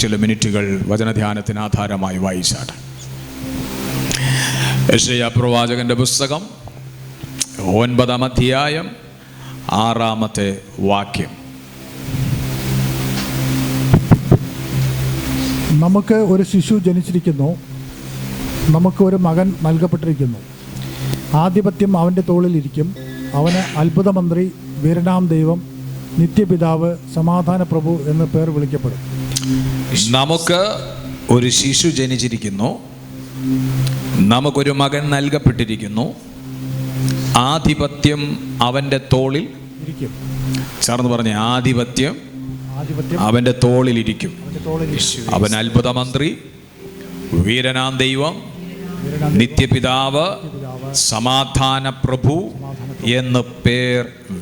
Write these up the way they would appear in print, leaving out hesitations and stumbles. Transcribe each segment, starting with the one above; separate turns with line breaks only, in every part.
ചില മിനിറ്റുകൾ വചനധ്യാനത്തിന് ആധാരമായി വായിച്ചാട്ടെ. യെശയ്യാ പ്രവാചകന്റെ പുസ്തകം 9-ാം അധ്യായം 6-ാമത്തെ വാക്യം.
നമുക്ക് ഒരു ശിശു ജനിച്ചിരിക്കുന്നു, നമുക്ക് ഒരു മകൻ നൽകപ്പെട്ടിരിക്കുന്നു. ആധിപത്യം അവൻ്റെ തോളിലിരിക്കും. അവന് അത്ഭുതമന്ത്രി, വീരനാം ദൈവം, നിത്യപിതാവ്, സമാധാന പ്രഭു എന്ന് പേർ വിളിക്കപ്പെടും.
നമുക്ക് ഒരു ശിശു ജനിച്ചിരിക്കുന്നു, നമുക്കൊരു മകൻ നൽകപ്പെട്ടിരിക്കുന്നു. ആധിപത്യം അവൻ്റെ തോളിൽ ഇരിക്കും. ചേർന്ന് പറഞ്ഞേ, ആധിപത്യം അവൻ്റെ തോളിലിരിക്കും. അവൻ അത്ഭുതമന്ത്രി, വീരനാം ദൈവം, നിത്യപിതാവ്, സമാധാന പ്രഭു എന്ന് പേർ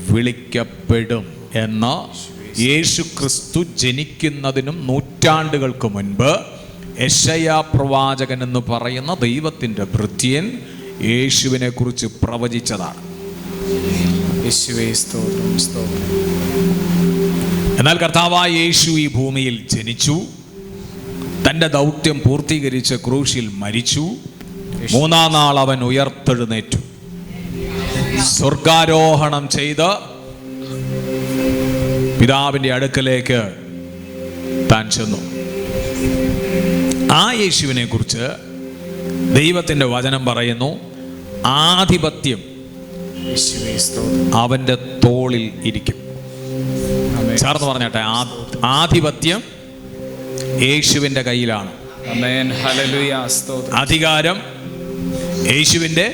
വിളിക്കപ്പെടും എന്ന് യേശു ക്രിസ്തു ജനിക്കുന്നതിനും നൂറ്റാണ്ടുകൾക്ക് മുൻപ് യെശയ്യാ പ്രവാചകൻ എന്ന് പറയുന്ന ദൈവത്തിൻ്റെ ഭൃത്യൻ യേശുവിനെ കുറിച്ച് പ്രവചിച്ചതാണ്. എന്നാൽ കർത്താവായ യേശു ഈ ഭൂമിയിൽ ജനിച്ചു, തൻ്റെ ദൗത്യം പൂർത്തീകരിച്ച് ക്രൂശിൽ മരിച്ചു. 3-ാം നാൾ അവൻ ഉയർത്തെഴുന്നേറ്റു, സ്വർഗാരോഹണം ചെയ്ത് പിതാവിൻ്റെ അടുക്കലേക്ക് താൻ ചെന്നു. ആ യേശുവിനെ കുറിച്ച് ദൈവത്തിൻ്റെ വചനം പറയുന്നു, ആധിപത്യം അവൻ്റെ തോളിൽ ഇരിക്കും. ചേർന്ന് പറഞ്ഞാട്ടെ, ആധിപത്യം യേശുവിൻ്റെ കയ്യിലാണ്. അധികാരം യേശുവിൻ്റെ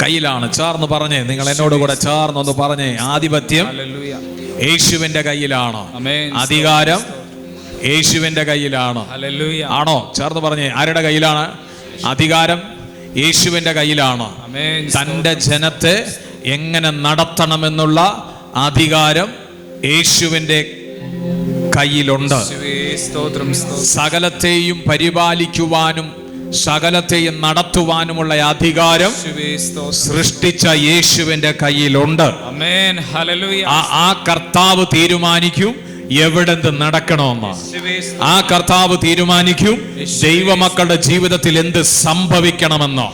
കയ്യിലാണ്. ചേർന്ന് പറഞ്ഞേ, നിങ്ങൾ എന്നോട് കൂടെ ചേർന്നൊന്ന് പറഞ്ഞേ, ആധിപത്യം യേശുവിൻ്റെ കയ്യിലാണ്, അധികാരം യേശുവിൻ്റെ കയ്യിലാണ്. ആണോ? ചേർന്ന് പറഞ്ഞേ, ആരുടെ കയ്യിലാണ്? അധികാരം യേശുവിൻ്റെ കയ്യിലാണ്. തൻ്റെ ജനത്തെ എങ്ങനെ നടത്തണമെന്നുള്ള അധികാരം യേശുവിൻ്റെ കയ്യിലുണ്ട്. സകലത്തെയും പരിപാലിക്കുവാനും സകലത്തെയും നടത്തുവാനുമുള്ള അധികാരം സൃഷ്ടിച്ച യേശുവിൻ്റെ കയ്യിലുണ്ട്. ആ കർത്താവ് തീരുമാനിക്കും എവിടെന്ത് നടക്കണമെന്ന്. ആ കർത്താവ് തീരുമാനിക്കും ദൈവമക്കളുടെ ജീവിതത്തിൽ എന്ത് സംഭവിക്കണമെന്നോ.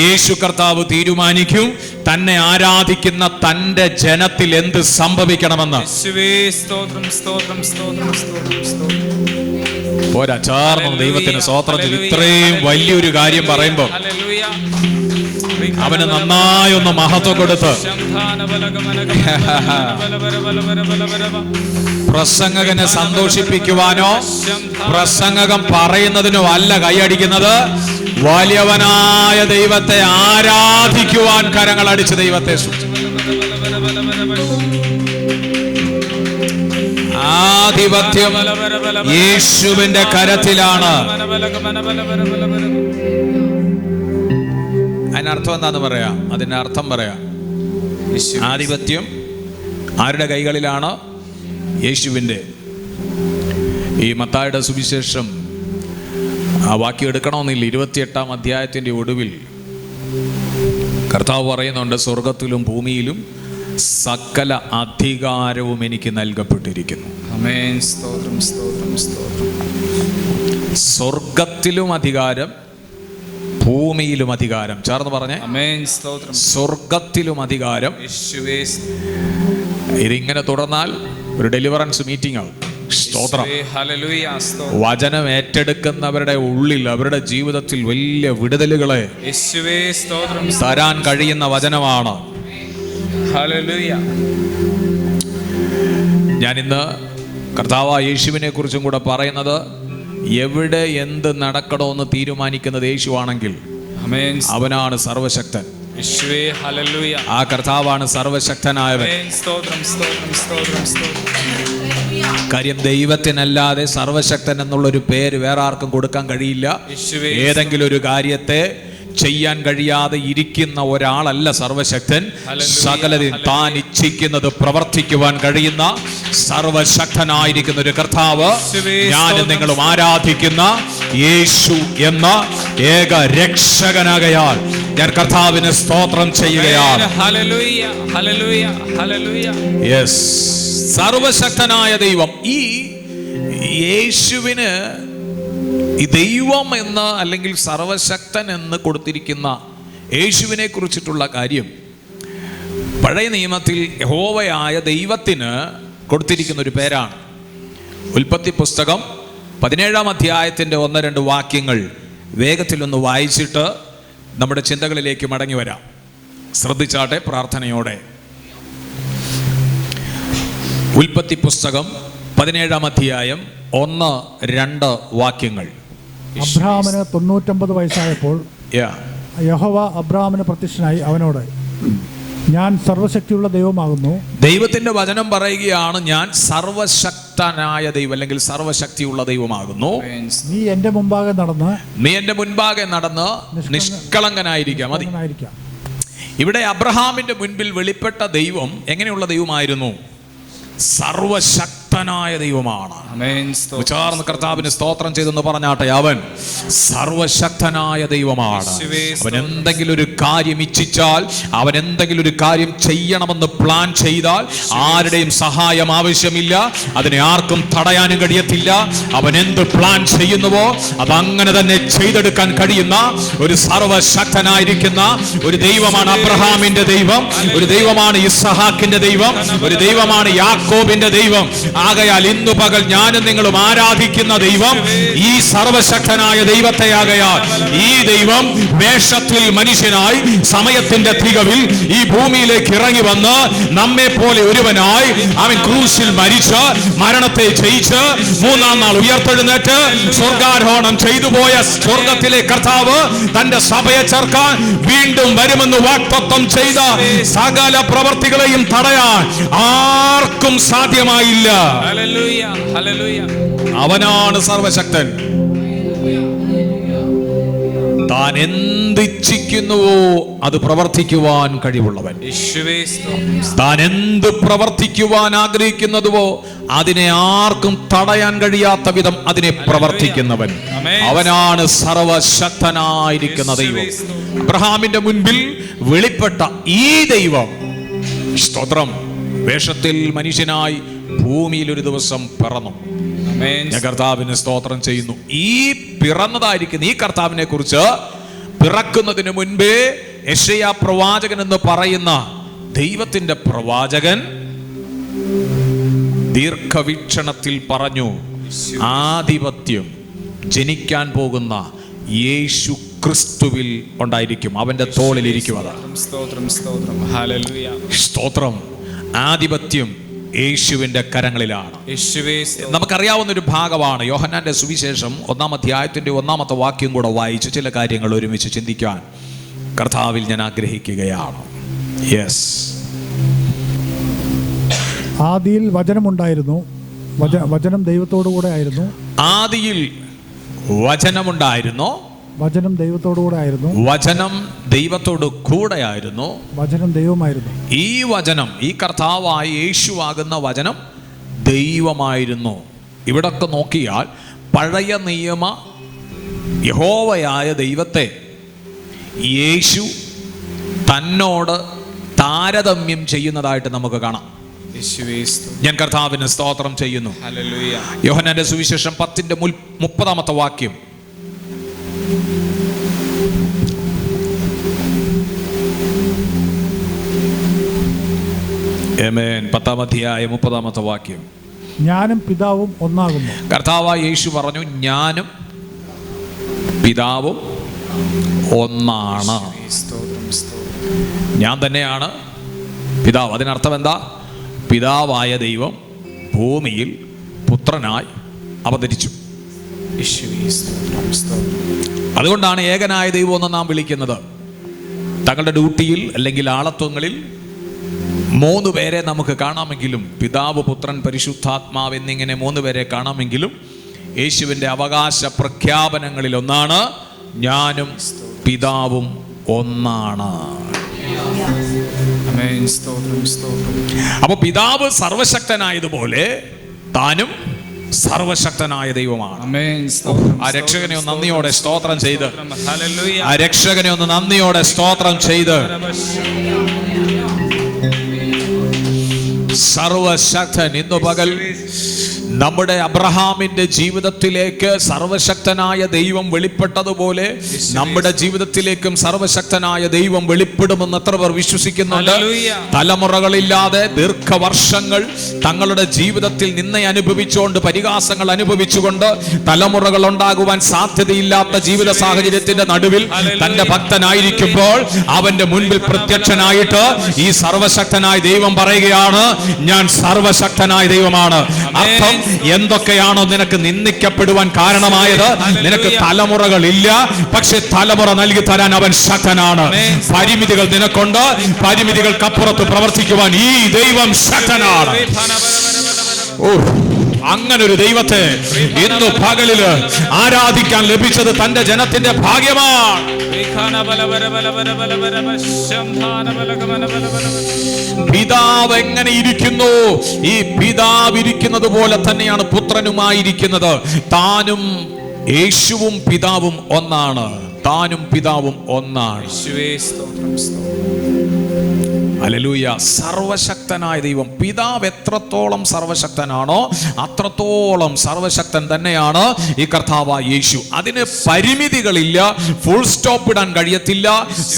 യേശു കർത്താവ് തീരുമാനിക്കും തന്നെ ആരാധിക്കുന്ന തൻ്റെ ജനത്തിൽ എന്ത് സംഭവിക്കണമെന്ന്. പോരാ, ചേർന്ന് ദൈവത്തിന് സ്തോത്രത്തിൽ ഇത്രയും വലിയൊരു കാര്യം പറയുമ്പോൾ അവന് നന്നായി ഒന്ന് മഹത്വം കൊടുത്ത് പ്രസംഗകനെ സന്തോഷിപ്പിക്കുവാനോ പ്രസംഗകം പറയുന്നതിനോ അല്ല കൈയടിക്കുന്നത്. വലിയവനായ ദൈവത്തെ ആരാധിക്കുവാൻ കരങ്ങൾ അടിച്ച് ദൈവത്തെ ആധിപത്യം യേശുവിന്റെ കരത്തിലാണ്. അതിനർത്ഥം എന്താന്ന് പറയാം, അതിന്റെ അർത്ഥം പറയാം. ആധിപത്യം ആരുടെ കൈകളിലാണ്? യേശുവിൻ്റെ. ഈ മത്തായിയുടെ സുവിശേഷം ആ വാക്യം എടുക്കണമെന്നില്ല, 28-ാം അധ്യായത്തിൻ്റെ ഒടുവിൽ കർത്താവ് പറയുന്നുണ്ട്, സ്വർഗത്തിലും ഭൂമിയിലും സകല അധികാരവും എനിക്ക് നൽകപ്പെട്ടിരിക്കുന്നു. സ്വർഗത്തിലും അധികാരം, ഭൂമിയിലും അധികാരം. ചേർന്ന് പറഞ്ഞേ, സ്വർഗത്തിലും അധികാരം. ഇതിങ്ങനെ തുടർന്നാൽ ഒരു ഡെലിവറൻസ് മീറ്റിംഗ് ആവും. സ്തോത്രം. വചനം ഏറ്റെടുക്കുന്നവരുടെ ഉള്ളിൽ, അവരുടെ ജീവിതത്തിൽ വലിയ വിടുതലുകളെ തരാൻ കഴിയുന്ന വചനമാണ്. ഞാൻ ഇന്ന് കർത്താവായ യേശുവിനെ കുറിച്ചും കൂടെ പറയുന്നത്, എവിടെ എന്ത് നടക്കണമെന്ന് തീരുമാനിക്കുന്നത് യേശുവാണെങ്കിൽ അവനാണ് സർവശക്തൻ. ആ കർത്താവാണ് സർവശക്തനായവൻ. കാര്യം, ദൈവത്തിനല്ലാതെ സർവശക്തൻ എന്നുള്ളൊരു പേര് വേറെ ആർക്കും കൊടുക്കാൻ കഴിയില്ല. ഏതെങ്കിലും ഒരു കാര്യത്തെ ചെയ്യാൻ കഴിയാതെ ഇരിക്കുന്ന ഒരാളല്ല സർവശക്തൻ. സകലതും താൻ ഇച്ഛിക്കുന്നത് പ്രവർത്തിക്കുവാൻ കഴിയുന്ന സർവശക്തനായിരിക്കുന്ന ഒരു കർത്താവ്, ഞാനും നിങ്ങളും ആരാധിക്കുന്ന യേശു എന്ന ഏക രക്ഷകനാകയാൽ ഞാൻ കർത്താവിന് സ്തോത്രം ചെയ്യുകയാണ്. സർവശക്തനായ ദൈവം. യേശുവിന് ഈ ദൈവം എന്ന് അല്ലെങ്കിൽ സർവശക്തൻ എന്ന് കൊടുത്തിരിക്കുന്ന യേശുവിനെ കുറിച്ചിട്ടുള്ള കാര്യം പഴയ നിയമത്തിൽ യഹോവയായ ദൈവത്തിന് കൊടുത്തിരിക്കുന്ന ഒരു പേരാണ്. ഉൽപ്പത്തി പുസ്തകം 17-ാം അധ്യായത്തിൻ്റെ 1-2 വാക്യങ്ങൾ വേഗത്തിലൊന്ന് വായിച്ചിട്ട് നമ്മുടെ ചിന്തകളിലേക്ക് മടങ്ങി വരാം. ശ്രദ്ധിച്ചാട്ടെ പ്രാർത്ഥനയോടെ. ഉൽപ്പത്തി പുസ്തകം 17-ാം അധ്യായം 1-2 വാക്യങ്ങൾ.
അബ്രഹാമിന് 99 വയസ്സായപ്പോൾ യഹോവ അബ്രഹാമിന് പ്രത്യക്ഷനായി അവനോട്, ഞാൻ സർവശക്തിയുള്ള ദൈവമാകുന്നു.
ദൈവത്തിന്റെ വചനം പറയുകയാണ്, ഞാൻ സർവശക്തനായ ദൈവം അല്ലെങ്കിൽ സർവശക്തിയുള്ള ദൈവമാകുന്നു.
നീ എന്റെ മുമ്പാകെ നടന്ന്
നിഷ്കളങ്കനായിരിക്കാം. മതി. ഇവിടെ അബ്രഹാമിന്റെ മുൻപിൽ വെളിപ്പെട്ട ദൈവം എങ്ങനെയുള്ള ദൈവമായിരുന്നു? സർവശക്തനായ ദൈവമാണ്. ഉച്ചാർന്ന് കർത്താവിന് സ്തോത്രം ചെയ്തെന്ന് പറഞ്ഞാട്ടെ. അവൻ സർവശക്തനായ ദൈവമാണ്. അവൻ എന്തെങ്കിലും ഒരു കാര്യം ഇച്ഛിച്ചാൽ, അവൻ എന്തെങ്കിലും ഒരു കാര്യം ചെയ്യണമെന്ന് പ്ലാൻ ചെയ്താൽ ആരുടെയും സഹായം ആവശ്യമില്ല. അതിനെ ആർക്കും തടയാനും കഴിയത്തില്ല. അവൻ എന്ത് പ്ലാൻ ചെയ്യുന്നുവോ അതങ്ങനെ തന്നെ ചെയ്തെടുക്കാൻ കഴിയുന്ന ഒരു സർവശക്തനായിരിക്കുന്ന ഒരു ദൈവമാണ് അബ്രഹാമിന്റെ ദൈവം. ഒരു ദൈവമാണ് ഇസ്ഹാക്കിന്റെ ദൈവം. ഒരു ദൈവമാണ് യാക്കോബിന്റെ ദൈവം. ആകയാൽ ഇന്നു പകൽ ഞാനും നിങ്ങളും ആരാധിക്കുന്ന ദൈവം ഈ സർവശക്തനായ ദൈവത്തെ ആകയാൽ ഈ ദൈവം വേഷത്തിൽ മനുഷ്യനായി സമയത്തിന്റെ തികവിൽ ഈ ഭൂമിയിലേക്ക് ഇറങ്ങി വന്ന് നമ്മെ പോലെ ഒരുവനായി അവൻ ക്രൂശിൽ മരിച്ച് മരണത്തെ ജയിച്ച് 3-ാം നാൾ ഉയർത്തെഴുന്നേറ്റ് സ്വർഗാരോഹണം ചെയ്തു പോയ സ്വർഗത്തിലെ കർത്താവ് തന്റെ സഭയെ ചേർക്കാൻ വീണ്ടും വരുമെന്ന് വാഗ്ദത്തം ചെയ്ത സകല പ്രവർത്തികളെയും തടയാൻ ആർക്കും സാധ്യമായില്ല. അവനാണ് സർവശക്തൻ. താൻ എന്തിച്ഛിക്കുന്നുവോ അത് പ്രവർത്തിക്കുവാൻ കഴിവുള്ളവൻ. താൻ എന്ത് പ്രവർത്തിക്കുവാൻ ആഗ്രഹിക്കുന്നതുവോ അതിനെ ആർക്കും തടയാൻ കഴിയാത്ത വിധം അതിനെ പ്രവർത്തിക്കുന്നവൻ. അവനാണ് സർവശക്തനായിരിക്കുന്ന ദൈവം. അബ്രഹാമിന്റെ മുൻപിൽ വെളിപ്പെട്ട ഈ ദൈവം, സ്തോത്രം, വേഷത്തിൽ മനുഷ്യനായി ഭൂമിയിൽ ഒരു ദിവസം പിറന്നു. ഞാൻ കർത്താവിന് സ്തോത്രം ചെയ്യുന്നു. ഈ പിറന്നതായിരിക്കുന്ന ഈ കർത്താവിനെ കുറിച്ച് പിറക്കുന്നതിന് മുൻപേ യെശയ്യാ പ്രവാചകൻ എന്ന് പറയുന്ന ദൈവത്തിന്റെ പ്രവാചകൻ ദീർഘവീക്ഷണത്തിൽ പറഞ്ഞു, ആധിപത്യം ജനിക്കാൻ പോകുന്ന യേശു ക്രിസ്തുവിൽ ഉണ്ടായിരിക്കും, അവന്റെ തോളിലിരിക്കും. സ്തോത്രം. ആധിപത്യം യേശുവിന്റെ കരങ്ങളിലാണ്. നമുക്കറിയാവുന്ന ഒരു ഭാഗമാണ് യോഹന്നാന്റെ സുവിശേഷം 1-ാം അധ്യായത്തിന്റെ 1-ാമത്തെ വാക്യം കൂടെ വായിച്ച് ചില കാര്യങ്ങൾ ഒരുമിച്ച് ചിന്തിക്കാൻ കർത്താവിൽ ഞാൻ ആഗ്രഹിക്കുകയാണ്. യെസ്.
ആദിയിൽ വചനമുണ്ടായിരുന്നു, വചനം ദൈവത്തോടു കൂടെ ആയിരുന്നു.
ആദിയിൽ വചനമുണ്ടായിരുന്നു,
വചനം ദൈവത്തോടു കൂടെ ആയിരുന്നു.
വചനം ദൈവത്തോട് കൂടെയായിരുന്നു.
വചനം ദൈവമായിരുന്നു.
ഈ വചനം, ഈ കർത്താവായ യേശുവാകുന്ന വചനം ദൈവമായിരുന്നു. ഇവിടൊക്കെ നോക്കിയാൽ പഴയ നിയമ യഹോവയായ ദൈവത്തെ യേശു തന്നോട് താരതമ്യം ചെയ്യുന്നതായിട്ട് നമുക്ക് കാണാം. ഞാൻ കർത്താവിന് സ്തോത്രം ചെയ്യുന്നു. യോഹന്നാന്റെ സുവിശേഷം 10-ന്റെ 30-ാമത്തെ വാക്യം. ആമേൻ. 10-ാം അധ്യായം 30-ാമത്തെ വാക്യം.
ഞാനും പിതാവും ഒന്നാകുന്നു.
കർത്താവായ യേശു പറഞ്ഞു, ഞാനും പിതാവും ഒന്നാണ്. ഞാൻ തന്നെയാണ് പിതാവ്. അതിനർത്ഥം എന്താ? പിതാവായ ദൈവം ഭൂമിയിൽ പുത്രനായി അവതരിച്ചു. അതുകൊണ്ടാണ് ഏകനായ ദൈവം എന്ന് നാം വിളിക്കുന്നത്. തങ്ങളുടെ ഡ്യൂട്ടിയിൽ അല്ലെങ്കിൽ ആളത്വങ്ങളിൽ 3 പേരെ നമുക്ക് കാണാമെങ്കിലും, പിതാവ്, പുത്രൻ, പരിശുദ്ധാത്മാവ് എന്നിങ്ങനെ 3 പേരെ കാണാമെങ്കിലും, യേശുവിൻ്റെ അവകാശ പ്രഖ്യാപനങ്ങളിൽ ഒന്നാണ് ഞാനും പിതാവും ഒന്നാണ്. അപ്പൊ പിതാവ് സർവശക്തനായതുപോലെ താനും സർവശക്തനായ ദൈവമാണ്. ആ രക്ഷകനെ ഒന്ന് നന്ദിയോടെ സ്തോത്രം ചെയ്ത്, ആ രക്ഷകനെ ഒന്ന് നന്ദിയോടെ സ്തോത്രം ചെയ്ത്, സർവശക്തൻ ഇന്നു പകൽ നമ്മുടെ അബ്രഹാമിന്റെ ജീവിതത്തിലേക്ക് സർവശക്തനായ ദൈവം വെളിപ്പെട്ടതുപോലെ നമ്മുടെ ജീവിതത്തിലേക്കും സർവശക്തനായ ദൈവം വെളിപ്പെടുമെന്ന് എത്ര പേർ വിശ്വസിക്കുന്നുണ്ട്? തലമുറകളില്ലാതെ ദീർഘവർഷങ്ങൾ തങ്ങളുടെ ജീവിതത്തിൽ നിന്നെ അനുഭവിച്ചുകൊണ്ട്, പരിഹാസങ്ങൾ അനുഭവിച്ചുകൊണ്ട്, തലമുറകൾ ഉണ്ടാകുവാൻ സാധ്യതയില്ലാത്ത ജീവിത സാഹചര്യത്തിന്റെ നടുവിൽ തന്റെ ഭക്തനായിരിക്കുമ്പോൾ അവന്റെ മുൻപിൽ പ്രത്യക്ഷനായിട്ട് ഈ സർവശക്തനായ ദൈവം പറയുകയാണ്, ഞാൻ സർവശക്തനായ ദൈവമാണ്. അർത്ഥം, എന്തൊക്കെയാണോ നിനക്ക് നിന്ദിക്കപ്പെടുവാൻ കാരണമായത്, നിനക്ക് തലമുറകളില്ല, പക്ഷെ തലമുറ നൽകി തരാൻ അവൻ ശക്തനാണ്. പരിമിതികൾ നിനക്കുണ്ട്, പരിമിതികൾക്കപ്പുറത്ത് പ്രവർത്തിക്കുവാൻ ഈ ദൈവം ശക്തനാണ്. അങ്ങനെ ഒരു ദൈവത്തെ ഇന്നു പകലില് ആരാധിക്കാൻ ലഭിച്ചത് തന്റെ ജനത്തിന്റെ ഭാഗ്യമാണ്. പിതാവ് എങ്ങനെ ഇരിക്കുന്നു, ഈ പിതാവ് ഇരിക്കുന്നത് പോലെ തന്നെയാണ് പുത്രനുമായിരിക്കുന്നത്. താനും യേശുവും പിതാവും ഒന്നാണ്. താനും പിതാവും ഒന്നാണ്. ഹല്ലേലൂയ. സർവശക്തനായ ദൈവം, പിതാവ് എത്രത്തോളം സർവശക്തനാണോ അത്രത്തോളം സർവശക്തൻ തന്നെയാണ് ഈ കർത്താവായ യേശു. അതിന് പരിമിതികളില്ല, ഫുൾ സ്റ്റോപ്പ് ഇടാൻ കഴിയത്തില്ല.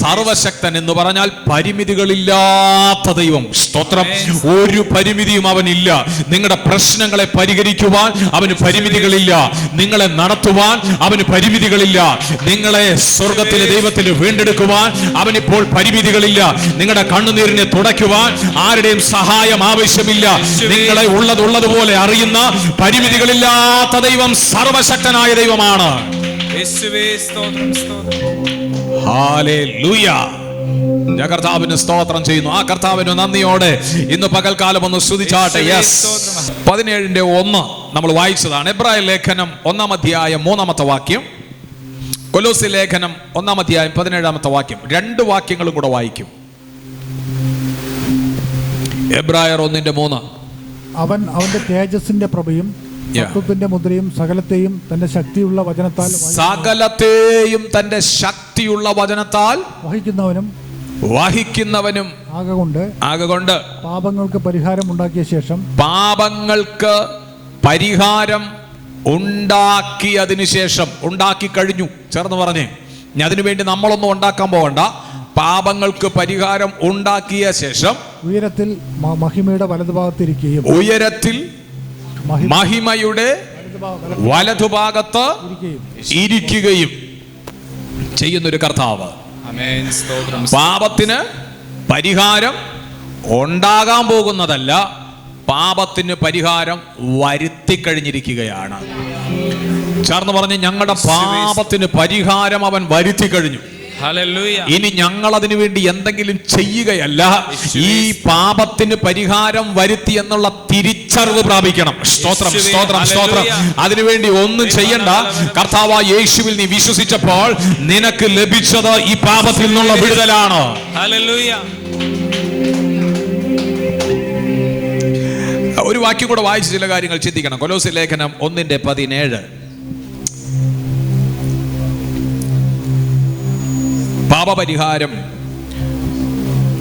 സർവശക്തൻ എന്ന് പറഞ്ഞാൽ പരിമിതികളില്ലാത്ത ദൈവം. സ്തോത്രം. ഒരു പരിമിതിയും അവനില്ല. നിങ്ങളുടെ പ്രശ്നങ്ങളെ പരിഹരിക്കുവാൻ അവന് പരിമിതികളില്ല. നിങ്ങളെ നടത്തുവാൻ അവന് പരിമിതികളില്ല. നിങ്ങളെ സ്വർഗത്തിലെ ദൈവത്തിൽ വീണ്ടെടുക്കുവാൻ അവനിപ്പോൾ പരിമിതികളില്ല. നിങ്ങളുടെ കണ്ണുനീരിനെ തുടയ്ക്കുവാൻ ആരുടെയും സഹായം ആവശ്യമില്ല. നിങ്ങളെ ഉള്ളതുപോലെ അറിയുന്ന പരിമിതികളില്ലാത്ത ദൈവം സർവശക്തനായ ദൈവമാണ്. ഹല്ലേലൂയ. ഞാൻ കർത്താവിന് സ്തോത്രം ചെയ്യുന്നു. ആ കർത്താവിന് നന്ദിയോടെ ഇന്ന് പകൽക്കാലം ഒന്ന് സ്തുതിച്ചാട്ടെ. യെസ്. 17:1 നമ്മൾ വായിച്ചതാണ്. എബ്രായ ലേഖനം 1-ാം അധ്യായം 3-ാമത്തെ വാക്യം, കൊലോസ്യ ലേഖനം 1-ാം അധ്യായം 17-ാമത്തെ വാക്യം. രണ്ട് വാക്യങ്ങളും കൂടെ വായിക്കും. എബ്രായർ 1:3.
അവൻ അവന്റെ തേജസ്സിന്റെ പ്രഭയും സത്വത്തിന്റെ മുദ്രയും സകലത്തെയും തന്റെ ശക്തിയുള്ള വചനത്താൽ വഹിക്കുന്നവനും ആകൊണ്ട് പാപങ്ങൾക്ക് പരിഹാരം ഉണ്ടാക്കിയ ശേഷം
ഉണ്ടാക്കിയതിനു ശേഷം, ഉണ്ടാക്കി കഴിഞ്ഞു. ചേർന്ന് പറഞ്ഞേ, അതിനുവേണ്ടി നമ്മളൊന്നും ഉണ്ടാക്കാൻ പോകണ്ട. പാപങ്ങൾക്ക് പരിഹാരം ഉണ്ടാക്കിയ ശേഷം
ഉയരത്തിൽ മഹിമയുടെ വലതുഭാഗത്തിരിക്കുകയും
മഹിമയുടെ വലതുഭാഗത്ത് ഇരിക്കുകയും ചെയ്യുന്നൊരു കർത്താവ്. പാപത്തിന് പരിഹാരം ഉണ്ടാകാൻ പോകുന്നതല്ല, പാപത്തിന് പരിഹാരം വരുത്തി കഴിഞ്ഞിരിക്കുകയാണ്. ചേർന്ന് പറഞ്ഞ്, ഞങ്ങളുടെ പാപത്തിന് പരിഹാരം അവൻ വരുത്തി കഴിഞ്ഞു. ഇനി ഞങ്ങൾ അതിനു വേണ്ടി എന്തെങ്കിലും ചെയ്യുകയല്ല, ഈ പാപത്തിന് പരിഹാരം വരുത്തി എന്നുള്ള തിരിച്ചറിവ് പ്രാപിക്കണം. സ്തോത്രം, സ്തോത്രം, സ്തോത്രം. അതിനുവേണ്ടി ഒന്നും ചെയ്യണ്ട. കർത്താവായ യേശുവിൽ നീ വിശ്വസിച്ചപ്പോൾ നിനക്ക് ലഭിച്ചത് ഈ പാപത്തിൽ നിന്നുള്ള വിടുതലാണ്. ഒരു വാക്യം കൂടെ വായിച്ച് ചില കാര്യങ്ങൾ ചിന്തിക്കണം. കൊലോസ്യ ലേഖനം 1:17. പാപപരിഹാരം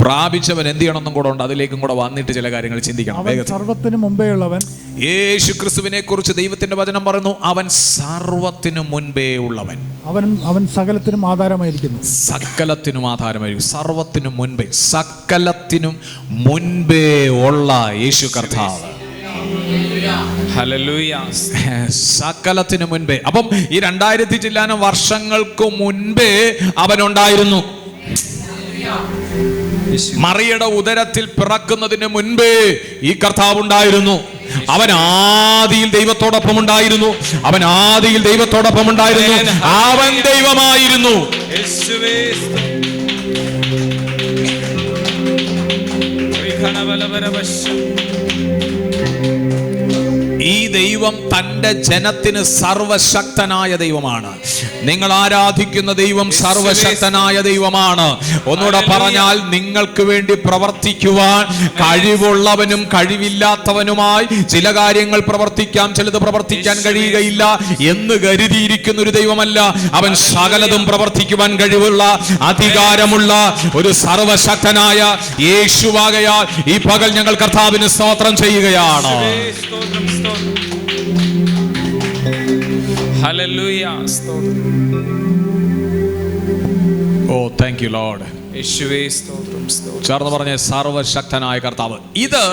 പ്രാപിച്ചവൻ എന്ത് ചെയ്യണമെന്നും കൂടെ ഉണ്ട്. അതിലേക്കും കൂടെ വന്നിട്ട് ചില കാര്യങ്ങൾ ചിന്തിക്കണം.
സർവ്വത്തിനു മുമ്പേ ഉള്ളവൻ.
യേശു ക്രിസ്തുവിനെ കുറിച്ച് ദൈവത്തിന്റെ വചനം പറയുന്നു, അവൻ സർവ്വത്തിനു മുൻപേ ഉള്ളവൻ.
അവൻ സകലത്തിനും ആധാരമായിരിക്കുന്നു.
സകലത്തിനും ആധാരമായിരിക്കും. സർവ്വത്തിനും മുൻപേ, സകലത്തിനും മുൻപേ ഉള്ള യേശു കർത്താവ്. സകലത്തിനു മുൻപേ. അപ്പം ഈ 2000 ചില്ലാനം വർഷങ്ങൾക്ക് മുൻപേ അവനുണ്ടായിരുന്നു. മറിയയുടെ ഉദരത്തിൽ പിറക്കുന്നതിന് മുൻപേ ഈ കർത്താവ് ഉണ്ടായിരുന്നു. അവൻ ആദിയിൽ ദൈവത്തോടൊപ്പം ഉണ്ടായിരുന്നു. അവൻ ആദിയിൽ ദൈവത്തോടൊപ്പം ഉണ്ടായിരുന്നു. അവൻ ദൈവമായിരുന്നു. ഈ ദൈവം തന്റെ ജനത്തിന് സർവശക്തനായ ദൈവമാണ്. നിങ്ങൾ ആരാധിക്കുന്ന ദൈവം സർവശക്തനായ ദൈവമാണ്. ഒന്നുകൂടെ പറഞ്ഞാൽ, നിങ്ങൾക്ക് വേണ്ടി പ്രവർത്തിക്കുവാൻ കഴിവുള്ളവനും കഴിവില്ലാത്തവനുമായി ചില കാര്യങ്ങൾ പ്രവർത്തിക്കാം, ചിലത് പ്രവർത്തിക്കാൻ കഴിയുകയില്ല എന്ന് കരുതിയിരിക്കുന്ന ഒരു ദൈവമല്ല. അവൻ സകലതും പ്രവർത്തിക്കുവാൻ കഴിവുള്ള, അധികാരമുള്ള ഒരു സർവശക്തനായ യേശുവാകയാൽ ഈ പകൽ ഞങ്ങൾ കർത്താവിന് സ്തോത്രം ചെയ്യുകയാണ്.
ഹല്ലേലൂയ. സ്തോത്രം.
ഓ താങ്ക് യു ലോർഡ്.
യേശുവേ സ്തോത്രം. സ്തോത്രം.
ചേർന്ന് പറഞ്ഞ സർവശക്തനായ കർത്താവ്. ഇത്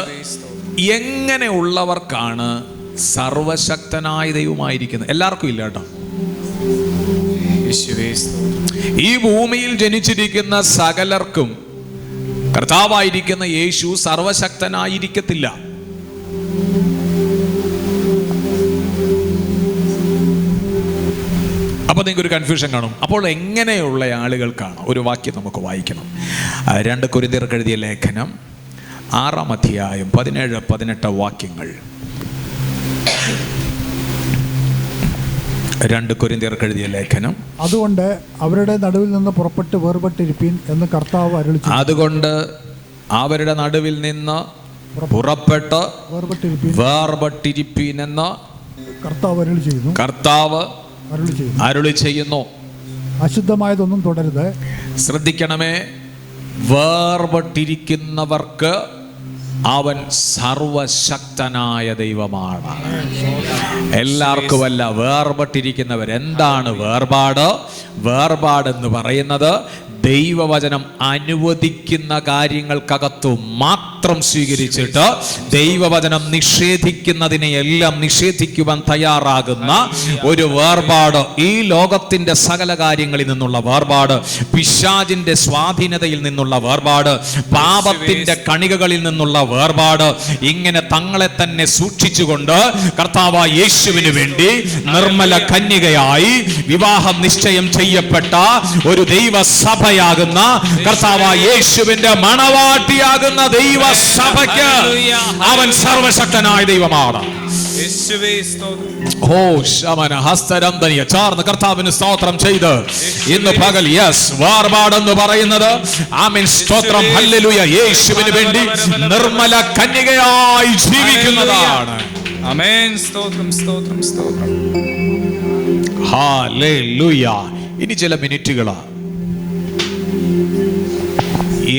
എങ്ങനെ ഉള്ളവർക്കാണ് സർവശക്തനായ ദൈവമായിരിക്കുന്നത്? എല്ലാവർക്കും ഇല്ല കേട്ടോ.
യേശുവേ സ്തോത്രം.
ഈ ഭൂമിയിൽ ജനിച്ചിരിക്കുന്ന സകലർക്കും കർത്താവായിരിക്കുന്ന യേശു സർവശക്തനായിരിക്കത്തില്ല. അപ്പോൾ നിങ്ങൾക്ക് ഒരു കൺഫ്യൂഷൻ കാണും. അപ്പോൾ എങ്ങനെയുള്ള ആളുകൾക്കാണ്? ഒരു വാക്യം നമുക്ക് വായിക്കണം. 2 കൊരിന്ത്യർക്ക് എഴുതിയ ലേഖനം 6-ാം അധ്യായം 17-18 വാക്യങ്ങൾ. 2 കൊരിന്ത്യർക്ക് എഴുതിയ ലേഖനം.
അതുകൊണ്ട് അവരുടെ നടുവിൽ നിന്ന് പുറപ്പെട്ട് വേർപെട്ടിരിപ്പീൻ എന്ന് കർത്താവ് അരുളിച്ചെയ്തു.
അതുകൊണ്ട് അവരുടെ നടുവിൽ നിന്ന് പുറപ്പെട്ട് വേർപെട്ടിരിപ്പീൻ എന്ന്
കർത്താവ് അരുളിച്ചെയ്യുന്നു.
കർത്താവ് അരുളി ചെയ്യുന്നു.
അശുദ്ധമായതൊന്നും തുടരുത്.
ശ്രദ്ധിക്കണമേ, വേർപെട്ടിരിക്കുന്നവർക്ക് അവൻ സർവശക്തനായ ദൈവമാണ്. എല്ലാവർക്കുമല്ല, വേർപെട്ടിരിക്കുന്നവർ. എന്താണ് വേർപാട്? വേർപാടെന്ന് പറയുന്നത് ദൈവവചനം അനുവദിക്കുന്ന കാര്യങ്ങൾക്കകത്തു മാത്രം സ്വീകരിച്ചിട്ട് ദൈവവചനം നിഷേധിക്കുന്നതിനെയെല്ലാം നിഷേധിക്കുവാൻ തയ്യാറാകുന്ന ഒരു വേർപാട്. ഈ ലോകത്തിന്റെ സകല കാര്യങ്ങളിൽ നിന്നുള്ള വേർപാട്, പിശാചിന്റെ സ്വാധീനതയിൽ നിന്നുള്ള വേർപാട്, പാപത്തിന്റെ കണികകളിൽ നിന്നുള്ള വേർപാട്, ഇങ്ങനെ തങ്ങളെ തന്നെ സൂക്ഷിച്ചുകൊണ്ട് കർത്താവായ യേശുവിന് വേണ്ടി നിർമ്മല കന്യകയായി വിവാഹം നിശ്ചയം ചെയ്യപ്പെട്ട ഒരു ദൈവസഭ യാകുന്ന കർത്താവായ യേശുവിന്റെ മണവാട്ടിയാകുന്ന ദൈവസഭയ്ക്ക് അവൻ സർവശക്തനായ ദൈവമാണ്. ഓ ശമന ഹസ്തരംധനിയ ചാർന്ന് കർത്താവിന് സ്തോത്രം ചെയ്ത് ഇന്ന് പകൽ വേർപാടെന്ന് പറയുന്നത് ആമേൻ സ്തോത്രം ഹല്ലേലൂയ യേശുവിന് വേണ്ടി നിർമ്മല കന്യകയായി ജീവിക്കുന്നതാണ്.
ആമേൻ സ്തോത്രം സ്തോത്രം സ്തോത്രം
ഹല്ലേലൂയ. ഇനി ചില മിനിറ്റുകളാണ്